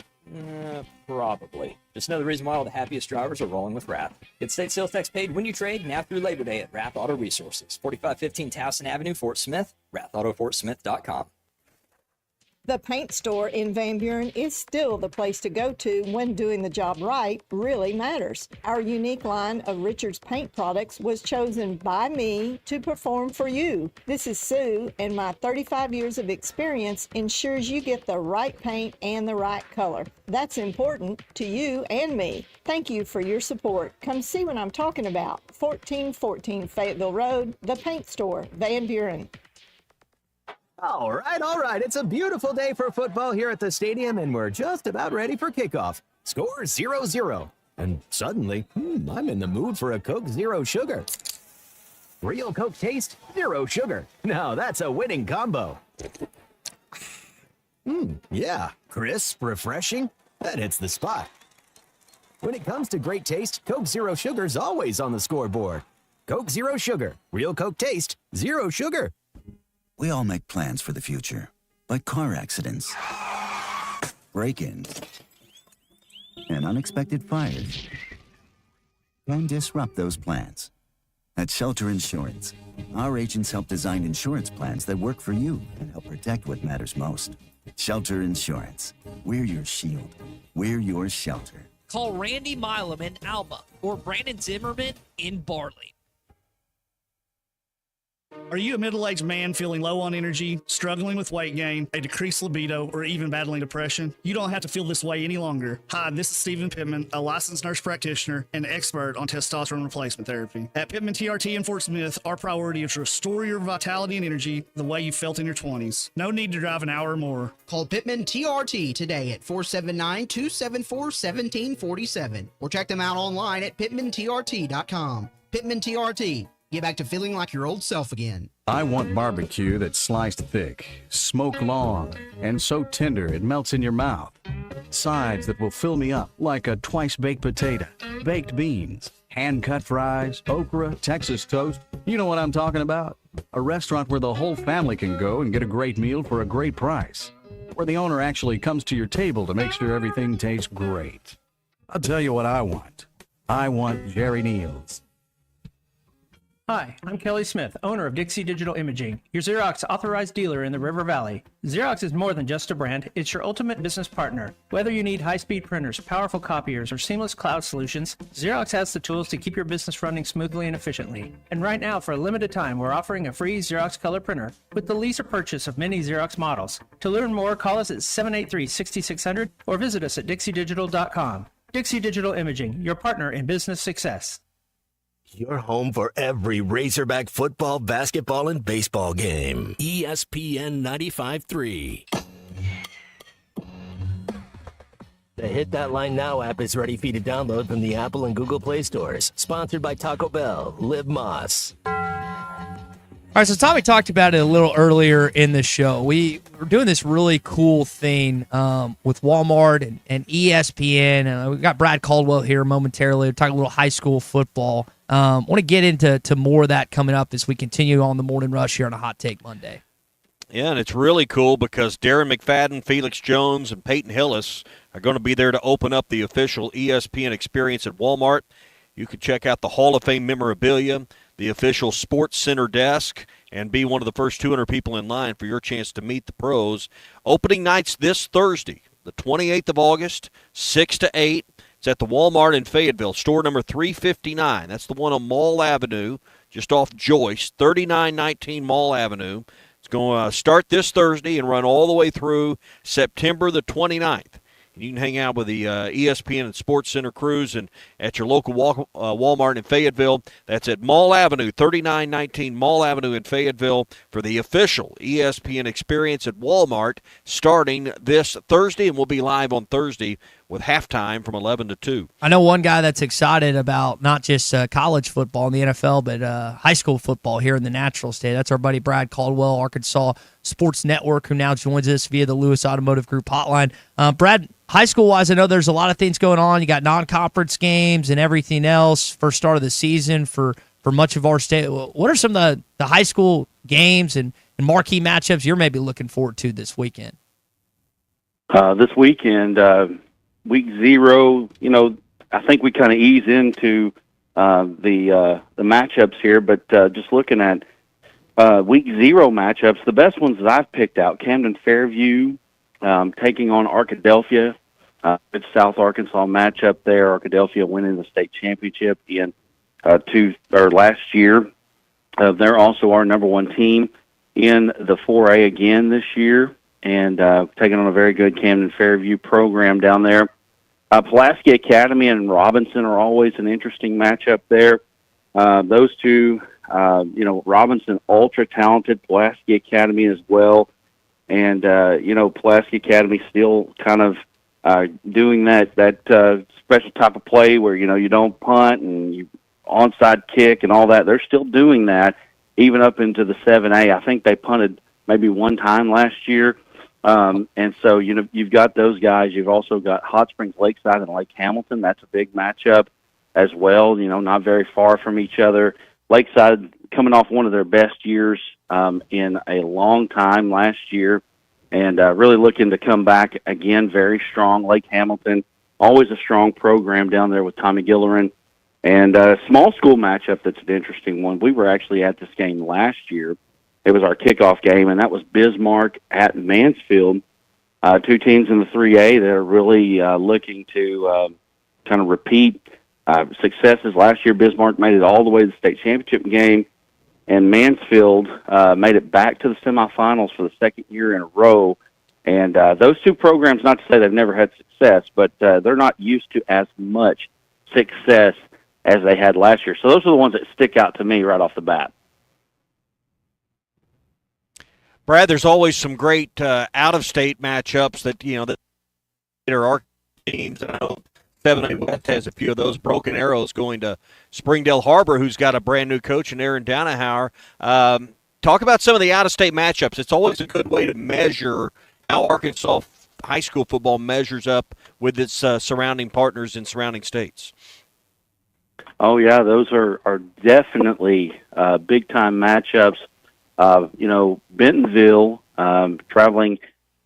Probably. Just know the reason why all the happiest drivers are rolling with Rath. Get state sales tax paid when you trade, now through Labor Day at Rath Auto Resources, 4515 Towson Avenue, Fort Smith, rathautofortsmith.com. The paint store in Van Buren is still the place to go to when doing the job right really matters. Our unique line of Richards paint products was chosen by me to perform for you. This is Sue, and my 35 years of experience ensures you get the right paint and the right color. That's important to you and me. Thank you for your support. Come see what I'm talking about. 1414 Fayetteville Road, the paint store, Van Buren. All right. It's a beautiful day for football here at the stadium, and we're just about ready for kickoff. Score 0-0. And suddenly, I'm in the mood for a Coke Zero Sugar. Real Coke taste, zero sugar. Now that's a winning combo. Yeah, crisp, refreshing. That hits the spot. When it comes to great taste, Coke Zero Sugar's always on the scoreboard. Coke Zero Sugar. Real Coke taste, zero sugar. We all make plans for the future, like car accidents, break-ins, and unexpected fires can disrupt those plans. At Shelter Insurance, our agents help design insurance plans that work for you and help protect what matters most. Shelter Insurance. We're your shield. We're your shelter. Call Randy Milam in Alma or Brandon Zimmerman in Bartley. Are you a middle-aged man feeling low on energy, struggling with weight gain, a decreased libido, or even battling depression? You don't have to feel this way any longer. Hi, this is Stephen Pittman, a licensed nurse practitioner and expert on testosterone replacement therapy. At Pittman TRT in Fort Smith, our priority is to restore your vitality and energy the way you felt in your 20s. No need to drive an hour or more. Call Pittman TRT today at 479-274-1747 or check them out online at pittmantrt.com. Pittman TRT. Get back to feeling like your old self again. I want barbecue that's sliced thick, smoked long, and so tender it melts in your mouth. Sides that will fill me up like a twice-baked potato, baked beans, hand-cut fries, okra, Texas toast. You know what I'm talking about? A restaurant where the whole family can go and get a great meal for a great price. Where the owner actually comes to your table to make sure everything tastes great. I'll tell you what I want. I want Jerry Neal's. Hi, I'm Kelly Smith, owner of Dixie Digital Imaging, your Xerox authorized dealer in the River Valley. Xerox is more than just a brand, it's your ultimate business partner. Whether you need high-speed printers, powerful copiers, or seamless cloud solutions, Xerox has the tools to keep your business running smoothly and efficiently. And right now, for a limited time, we're offering a free Xerox color printer with the lease or purchase of many Xerox models. To learn more, call us at 783-6600 or visit us at dixiedigital.com. Dixie Digital Imaging, your partner in business success. Your home for every Razorback football, basketball, and baseball game. ESPN 95.3. The Hit That Line Now app is ready for you to download from the Apple and Google Play stores. Sponsored by Taco Bell. Live Moss. All right, so Tommy talked about it a little earlier in the show. We're doing this really cool thing with Walmart and ESPN. We've got Brad Caldwell here momentarily. We're talking a little high school football. I want to get into more of that coming up as we continue on the Morning Rush here on a Hot Take Monday. Yeah, and it's really cool because Darren McFadden, Felix Jones, and Peyton Hillis are going to be there to open up the official ESPN experience at Walmart. You can check out the Hall of Fame memorabilia, the official Sports Center desk, and be one of the first 200 people in line for your chance to meet the pros. Opening night's this Thursday, the 28th of August, 6 to 8. It's at the Walmart in Fayetteville, store number 359. That's the one on Mall Avenue, just off Joyce, 3919 Mall Avenue. It's going to start this Thursday and run all the way through September the 29th. You can hang out with the ESPN and Sports Center crews and at your local Walmart in Fayetteville. That's at Mall Avenue, 3919 Mall Avenue in Fayetteville for the official ESPN experience at Walmart starting this Thursday, and we'll be live on Thursday with halftime from 11 to 2. I know one guy that's excited about not just college football in the NFL, but high school football here in the Natural State. That's our buddy Brad Caldwell, Arkansas Sports Network, who now joins us via the Lewis Automotive Group hotline. Brad, high school-wise, I know there's a lot of things going on. You got non-conference games and everything else. First start of the season for much of our state. What are some of the high school games and marquee matchups you're maybe looking forward to this weekend? This weekend, week 0, I think we kind of ease into the matchups here, but just looking at week 0 matchups, the best ones that I've picked out, Camden Fairview taking on Arkadelphia. It's South Arkansas matchup there. Arkadelphia winning the state championship in last year. They're also our number 1 team in the 4A again this year, and taking on a very good Camden Fairview program down there. Pulaski Academy and Robinson are always an interesting matchup there. Those two, Robinson ultra talented, Pulaski Academy as well. And, Pulaski Academy still kind of doing that special type of play where, you don't punt and you onside kick and all that. They're still doing that even up into the 7A. I think they punted maybe one time last year. And so, you've got those guys. You've also got Hot Springs Lakeside and Lake Hamilton. That's a big matchup as well, not very far from each other. Lakeside coming off one of their best years in a long time last year, and really looking to come back again very strong. Lake Hamilton, always a strong program down there with Tommy Gillerin. And a small school matchup that's an interesting one. We were actually at this game last year. It was our kickoff game, and that was Bismarck at Mansfield. 2 teams in the 3A that are really looking to kind of repeat successes. Last year, Bismarck made it all the way to the state championship game, and Mansfield made it back to the semifinals for the second year in a row. And those 2 programs, not to say they've never had success, but they're not used to as much success as they had last year. So those are the ones that stick out to me right off the bat. Brad, there's always some great out-of-state matchups that are our teams. And I know 7A West has a few of those. Broken Arrows going to Springdale Harbor, who's got a brand-new coach in Aaron Downahauer. Talk about some of the out-of-state matchups. It's always a good way to measure how Arkansas high school football measures up with its surrounding partners in surrounding states. Oh, yeah, those are definitely big-time matchups. Bentonville traveling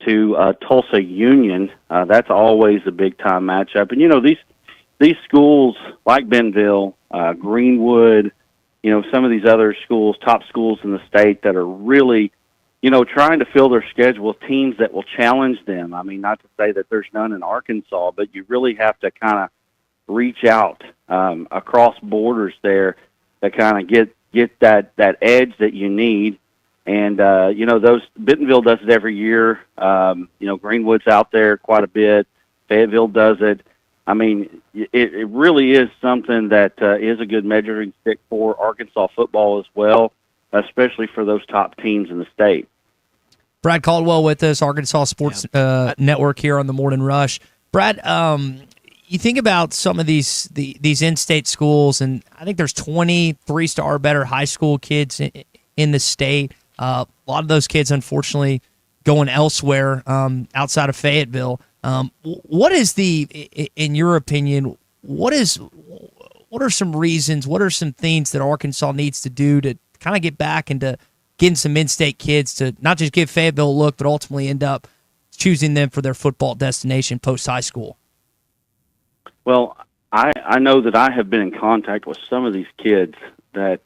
to Tulsa Union, that's always a big-time matchup. And, these schools like Bentonville, Greenwood, some of these other schools, top schools in the state that are really, trying to fill their schedule with teams that will challenge them. I mean, not to say that there's none in Arkansas, but you really have to kind of reach out across borders there to kind of get that edge that you need. And, those Bentonville does it every year. Greenwood's out there quite a bit. Fayetteville does it. I mean, it really is something that is a good measuring stick for Arkansas football as well, especially for those top teams in the state. Brad Caldwell with us, Arkansas Sports Network here on the Morning Rush. Brad, you think about some of these in-state schools, and I think there's 20 three-star better high school kids in the state. A lot of those kids, unfortunately, going elsewhere outside of Fayetteville. What is in your opinion, what are some reasons, what are some things that Arkansas needs to do to kind of get back into getting some in-state kids to not just give Fayetteville a look, but ultimately end up choosing them for their football destination post-high school? Well, I know that I have been in contact with some of these kids that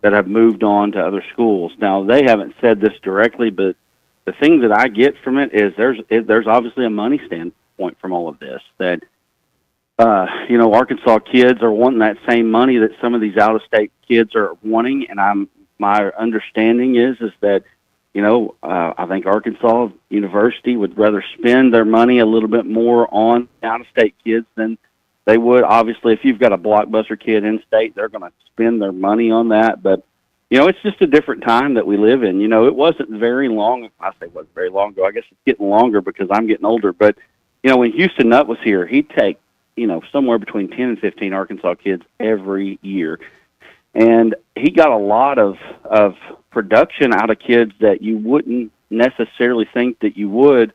have moved on to other schools. Now, they haven't said this directly, but the thing that I get from it is there's obviously a money standpoint from all of this. That Arkansas kids are wanting that same money that some of these out-of-state kids are wanting, and my understanding is that I think Arkansas University would rather spend their money a little bit more on out-of-state kids than they would. Obviously, if you've got a blockbuster kid in state, they're going to spend their money on that. But, it's just a different time that we live in. It wasn't very long. I say it wasn't very long ago. I guess it's getting longer because I'm getting older. But, when Houston Nutt was here, he'd take, somewhere between 10 and 15 Arkansas kids every year. And he got a lot of production out of kids that you wouldn't necessarily think that you would,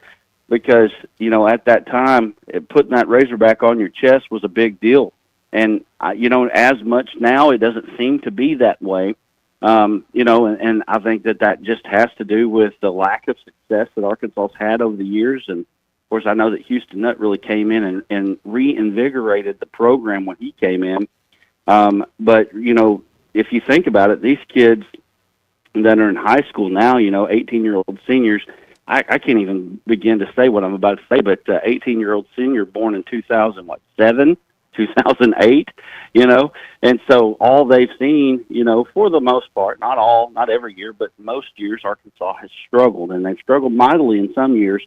because, at that time, putting that Razorback on your chest was a big deal. And, as much now, it doesn't seem to be that way. And I think that just has to do with the lack of success that Arkansas's had over the years. And, of course, I know that Houston Nutt really came in and reinvigorated the program when he came in. But, if you think about it, these kids that are in high school now, 18-year-old seniors, I can't even begin to say what I'm about to say, but 18-year-old senior born in 2007, 2008, and so all they've seen, for the most part, not every year, but most years, Arkansas has struggled, and they've struggled mightily in some years,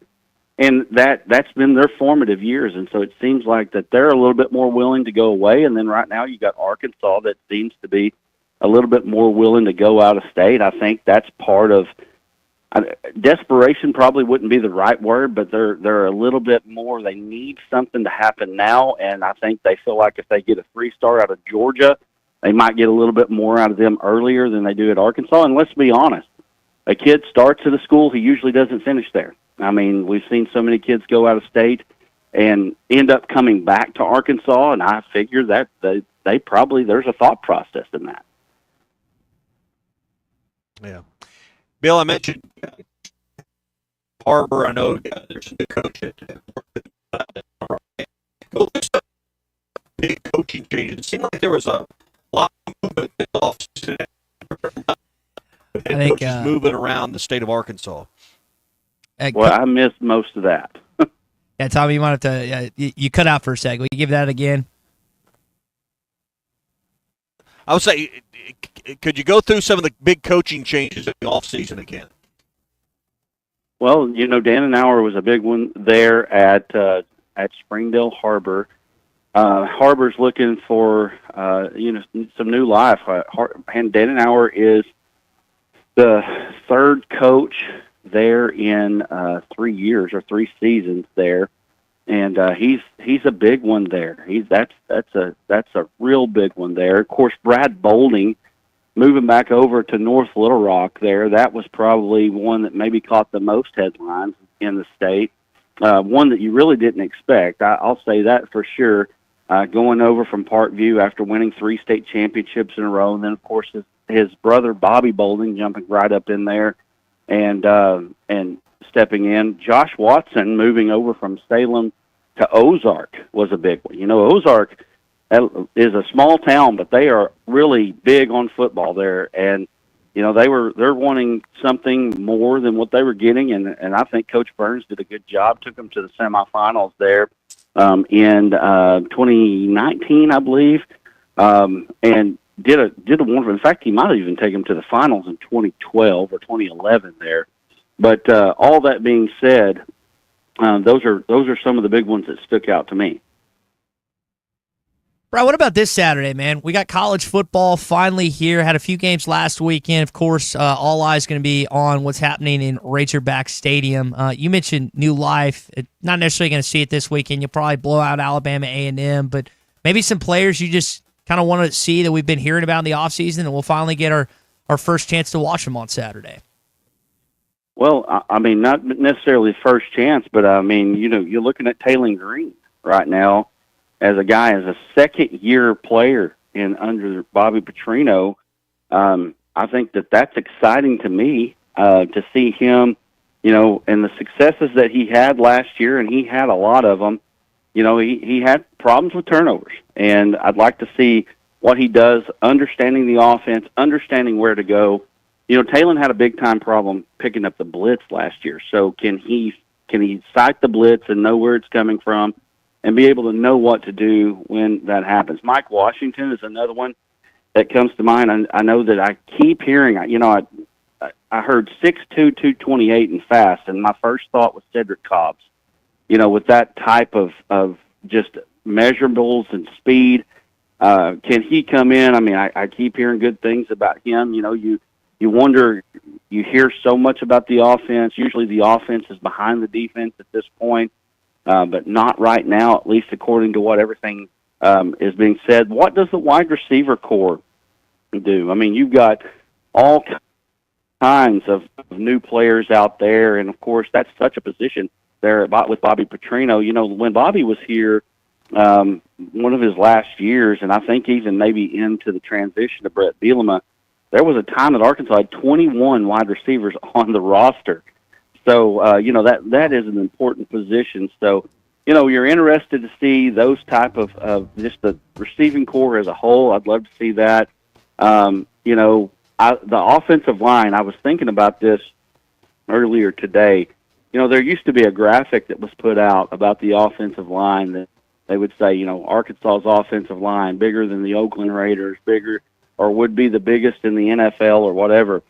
and that's been their formative years, and so it seems like that they're a little bit more willing to go away, and then right now you got Arkansas that seems to be a little bit more willing to go out of state. I think that's part of desperation. Probably wouldn't be the right word, but they're a little bit more. They need something to happen now, and I think they feel like if they get a 3-star out of Georgia, they might get a little bit more out of them earlier than they do at Arkansas. And let's be honest, a kid starts at a school, he usually doesn't finish there. I mean, we've seen so many kids go out of state and end up coming back to Arkansas, and I figure that they probably, there's a thought process in that. Yeah. Bill, I mentioned Harbor. I know there's a new coach at big coaching changes. It seemed like there was a lot of movement in the offseason. I think coaches moving around the state of Arkansas. Well, I missed most of that. Yeah, Tommy, you might have to. You cut out for a second. Will you give that again? I would say, could you go through some of the big coaching changes in the offseason again? Well, Danenauer was a big one there at Springdale Harbor. Harbor's looking for some new life. And Danenauer is the third coach there in 3 years or 3 seasons there, and he's a big one there. That's a real big one there. Of course, Brad Bolding moving back over to North Little Rock there, that was probably one that maybe caught the most headlines in the state. One that you really didn't expect. I'll say that for sure. Going over from Parkview after winning 3 state championships in a row, and then of course his brother Bobby Bolding jumping right up in there and stepping in. Josh Watson moving over from Salem to Ozark was a big one. Ozark is a small town, but they are really big on football there, and they're wanting something more than what they were getting, and I think Coach Burns did a good job. Took them to the semifinals there in 2019, I believe, and did a wonderful. In fact, he might have even taken them to the finals in 2012 or 2011 there. But all that being said, those are some of the big ones that stuck out to me. Bro, what about this Saturday, man? We got college football finally here. Had a few games last weekend. Of course, all eyes going to be on what's happening in Razorback Stadium. You mentioned New Life. Not necessarily going to see it this weekend. You'll probably blow out Alabama A&M, but maybe some players you just kind of want to see that we've been hearing about in the offseason, and we'll finally get our first chance to watch them on Saturday. Well, I mean, not necessarily first chance, but I mean, you're looking at Taylor Green right now as a second-year player under Bobby Petrino. I think that's exciting to me to see him, and the successes that he had last year, and he had a lot of them. He had problems with turnovers, and I'd like to see what he does, understanding the offense, understanding where to go. Taylor had a big-time problem picking up the blitz last year, so can he sight the blitz and know where it's coming from and be able to know what to do when that happens? Mike Washington is another one that comes to mind. I know that I keep hearing, I heard 6'2", 228 and fast, and my first thought was Cedric Cobbs. With that type of just measurables and speed, can he come in? I mean, I keep hearing good things about him. You wonder, you hear so much about the offense. Usually the offense is behind the defense at this point, but not right now, at least according to what everything is being said. What does the wide receiver core do? I mean, you've got all kinds of new players out there, and, of course, that's such a position there with Bobby Petrino. When Bobby was here, one of his last years, and I think even maybe into the transition to Brett Bielema, there was a time that Arkansas had 21 wide receivers on the roster. So, that is an important position. So, you're interested to see those type of just the receiving core as a whole. I'd love to see that. The offensive line, I was thinking about this earlier today. There used to be a graphic that was put out about the offensive line that they would say, Arkansas's offensive line, bigger than the Oakland Raiders, bigger or would be the biggest in the NFL or whatever.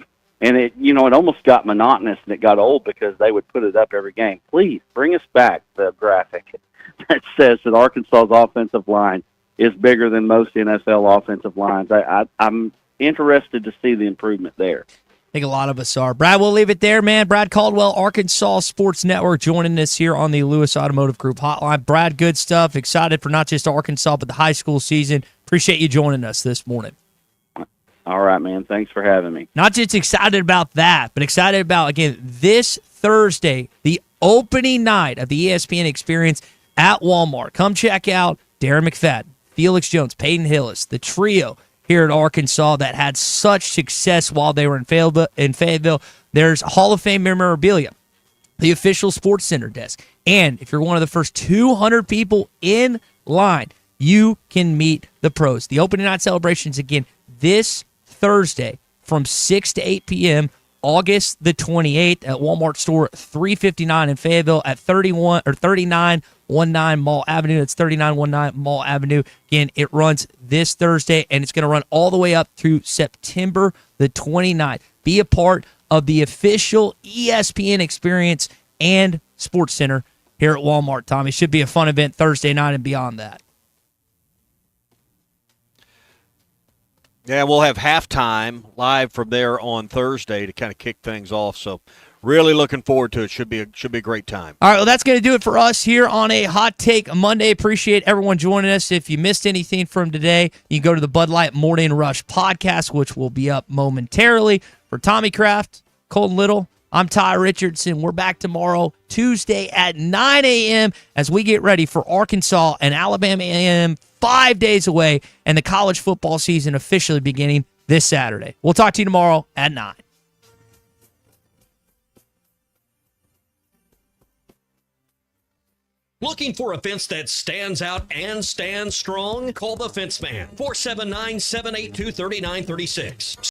And it almost got monotonous and it got old because they would put it up every game. Please bring us back the graphic that says that Arkansas's offensive line is bigger than most NFL offensive lines. I'm interested to see the improvement there. I think a lot of us are. Brad, we'll leave it there, man. Brad Caldwell, Arkansas Sports Network, joining us here on the Lewis Automotive Group hotline. Brad, good stuff. Excited for not just Arkansas, but the high school season. Appreciate you joining us this morning. All right, man. Thanks for having me. Not just excited about that, but excited about, again, this Thursday, the opening night of the ESPN Experience at Walmart. Come check out Darren McFadden, Felix Jones, Peyton Hillis, the trio here at Arkansas that had such success while they were in Fayetteville. There's Hall of Fame memorabilia, the official Sports Center desk. And if you're one of the first 200 people in line, you can meet the pros. The opening night celebrations, again, this Thursday from 6 to 8 p.m., August the 28th at Walmart store 359 in Fayetteville at 3919 Mall Avenue. It's 3919 Mall Avenue. Again, it runs this Thursday, and it's going to run all the way up through September the 29th. Be a part of the official ESPN Experience and Sports Center here at Walmart, Tommy. Should be a fun event Thursday night and beyond that. Yeah, we'll have halftime live from there on Thursday to kind of kick things off. So really looking forward to it. Should be a great time. All right, well, that's going to do it for us here on a Hot Take Monday. Appreciate everyone joining us. If you missed anything from today, you can go to the Bud Light Morning Rush podcast, which will be up momentarily. For Tommy Kraft, Colton Little, I'm Ty Richardson. We're back tomorrow, Tuesday at 9 a.m. as we get ready for Arkansas and Alabama A&M 5 days away, and the college football season officially beginning this Saturday. We'll talk to you tomorrow at 9. Looking for a fence that stands out and stands strong? Call the Fence Man, 479-782-3936.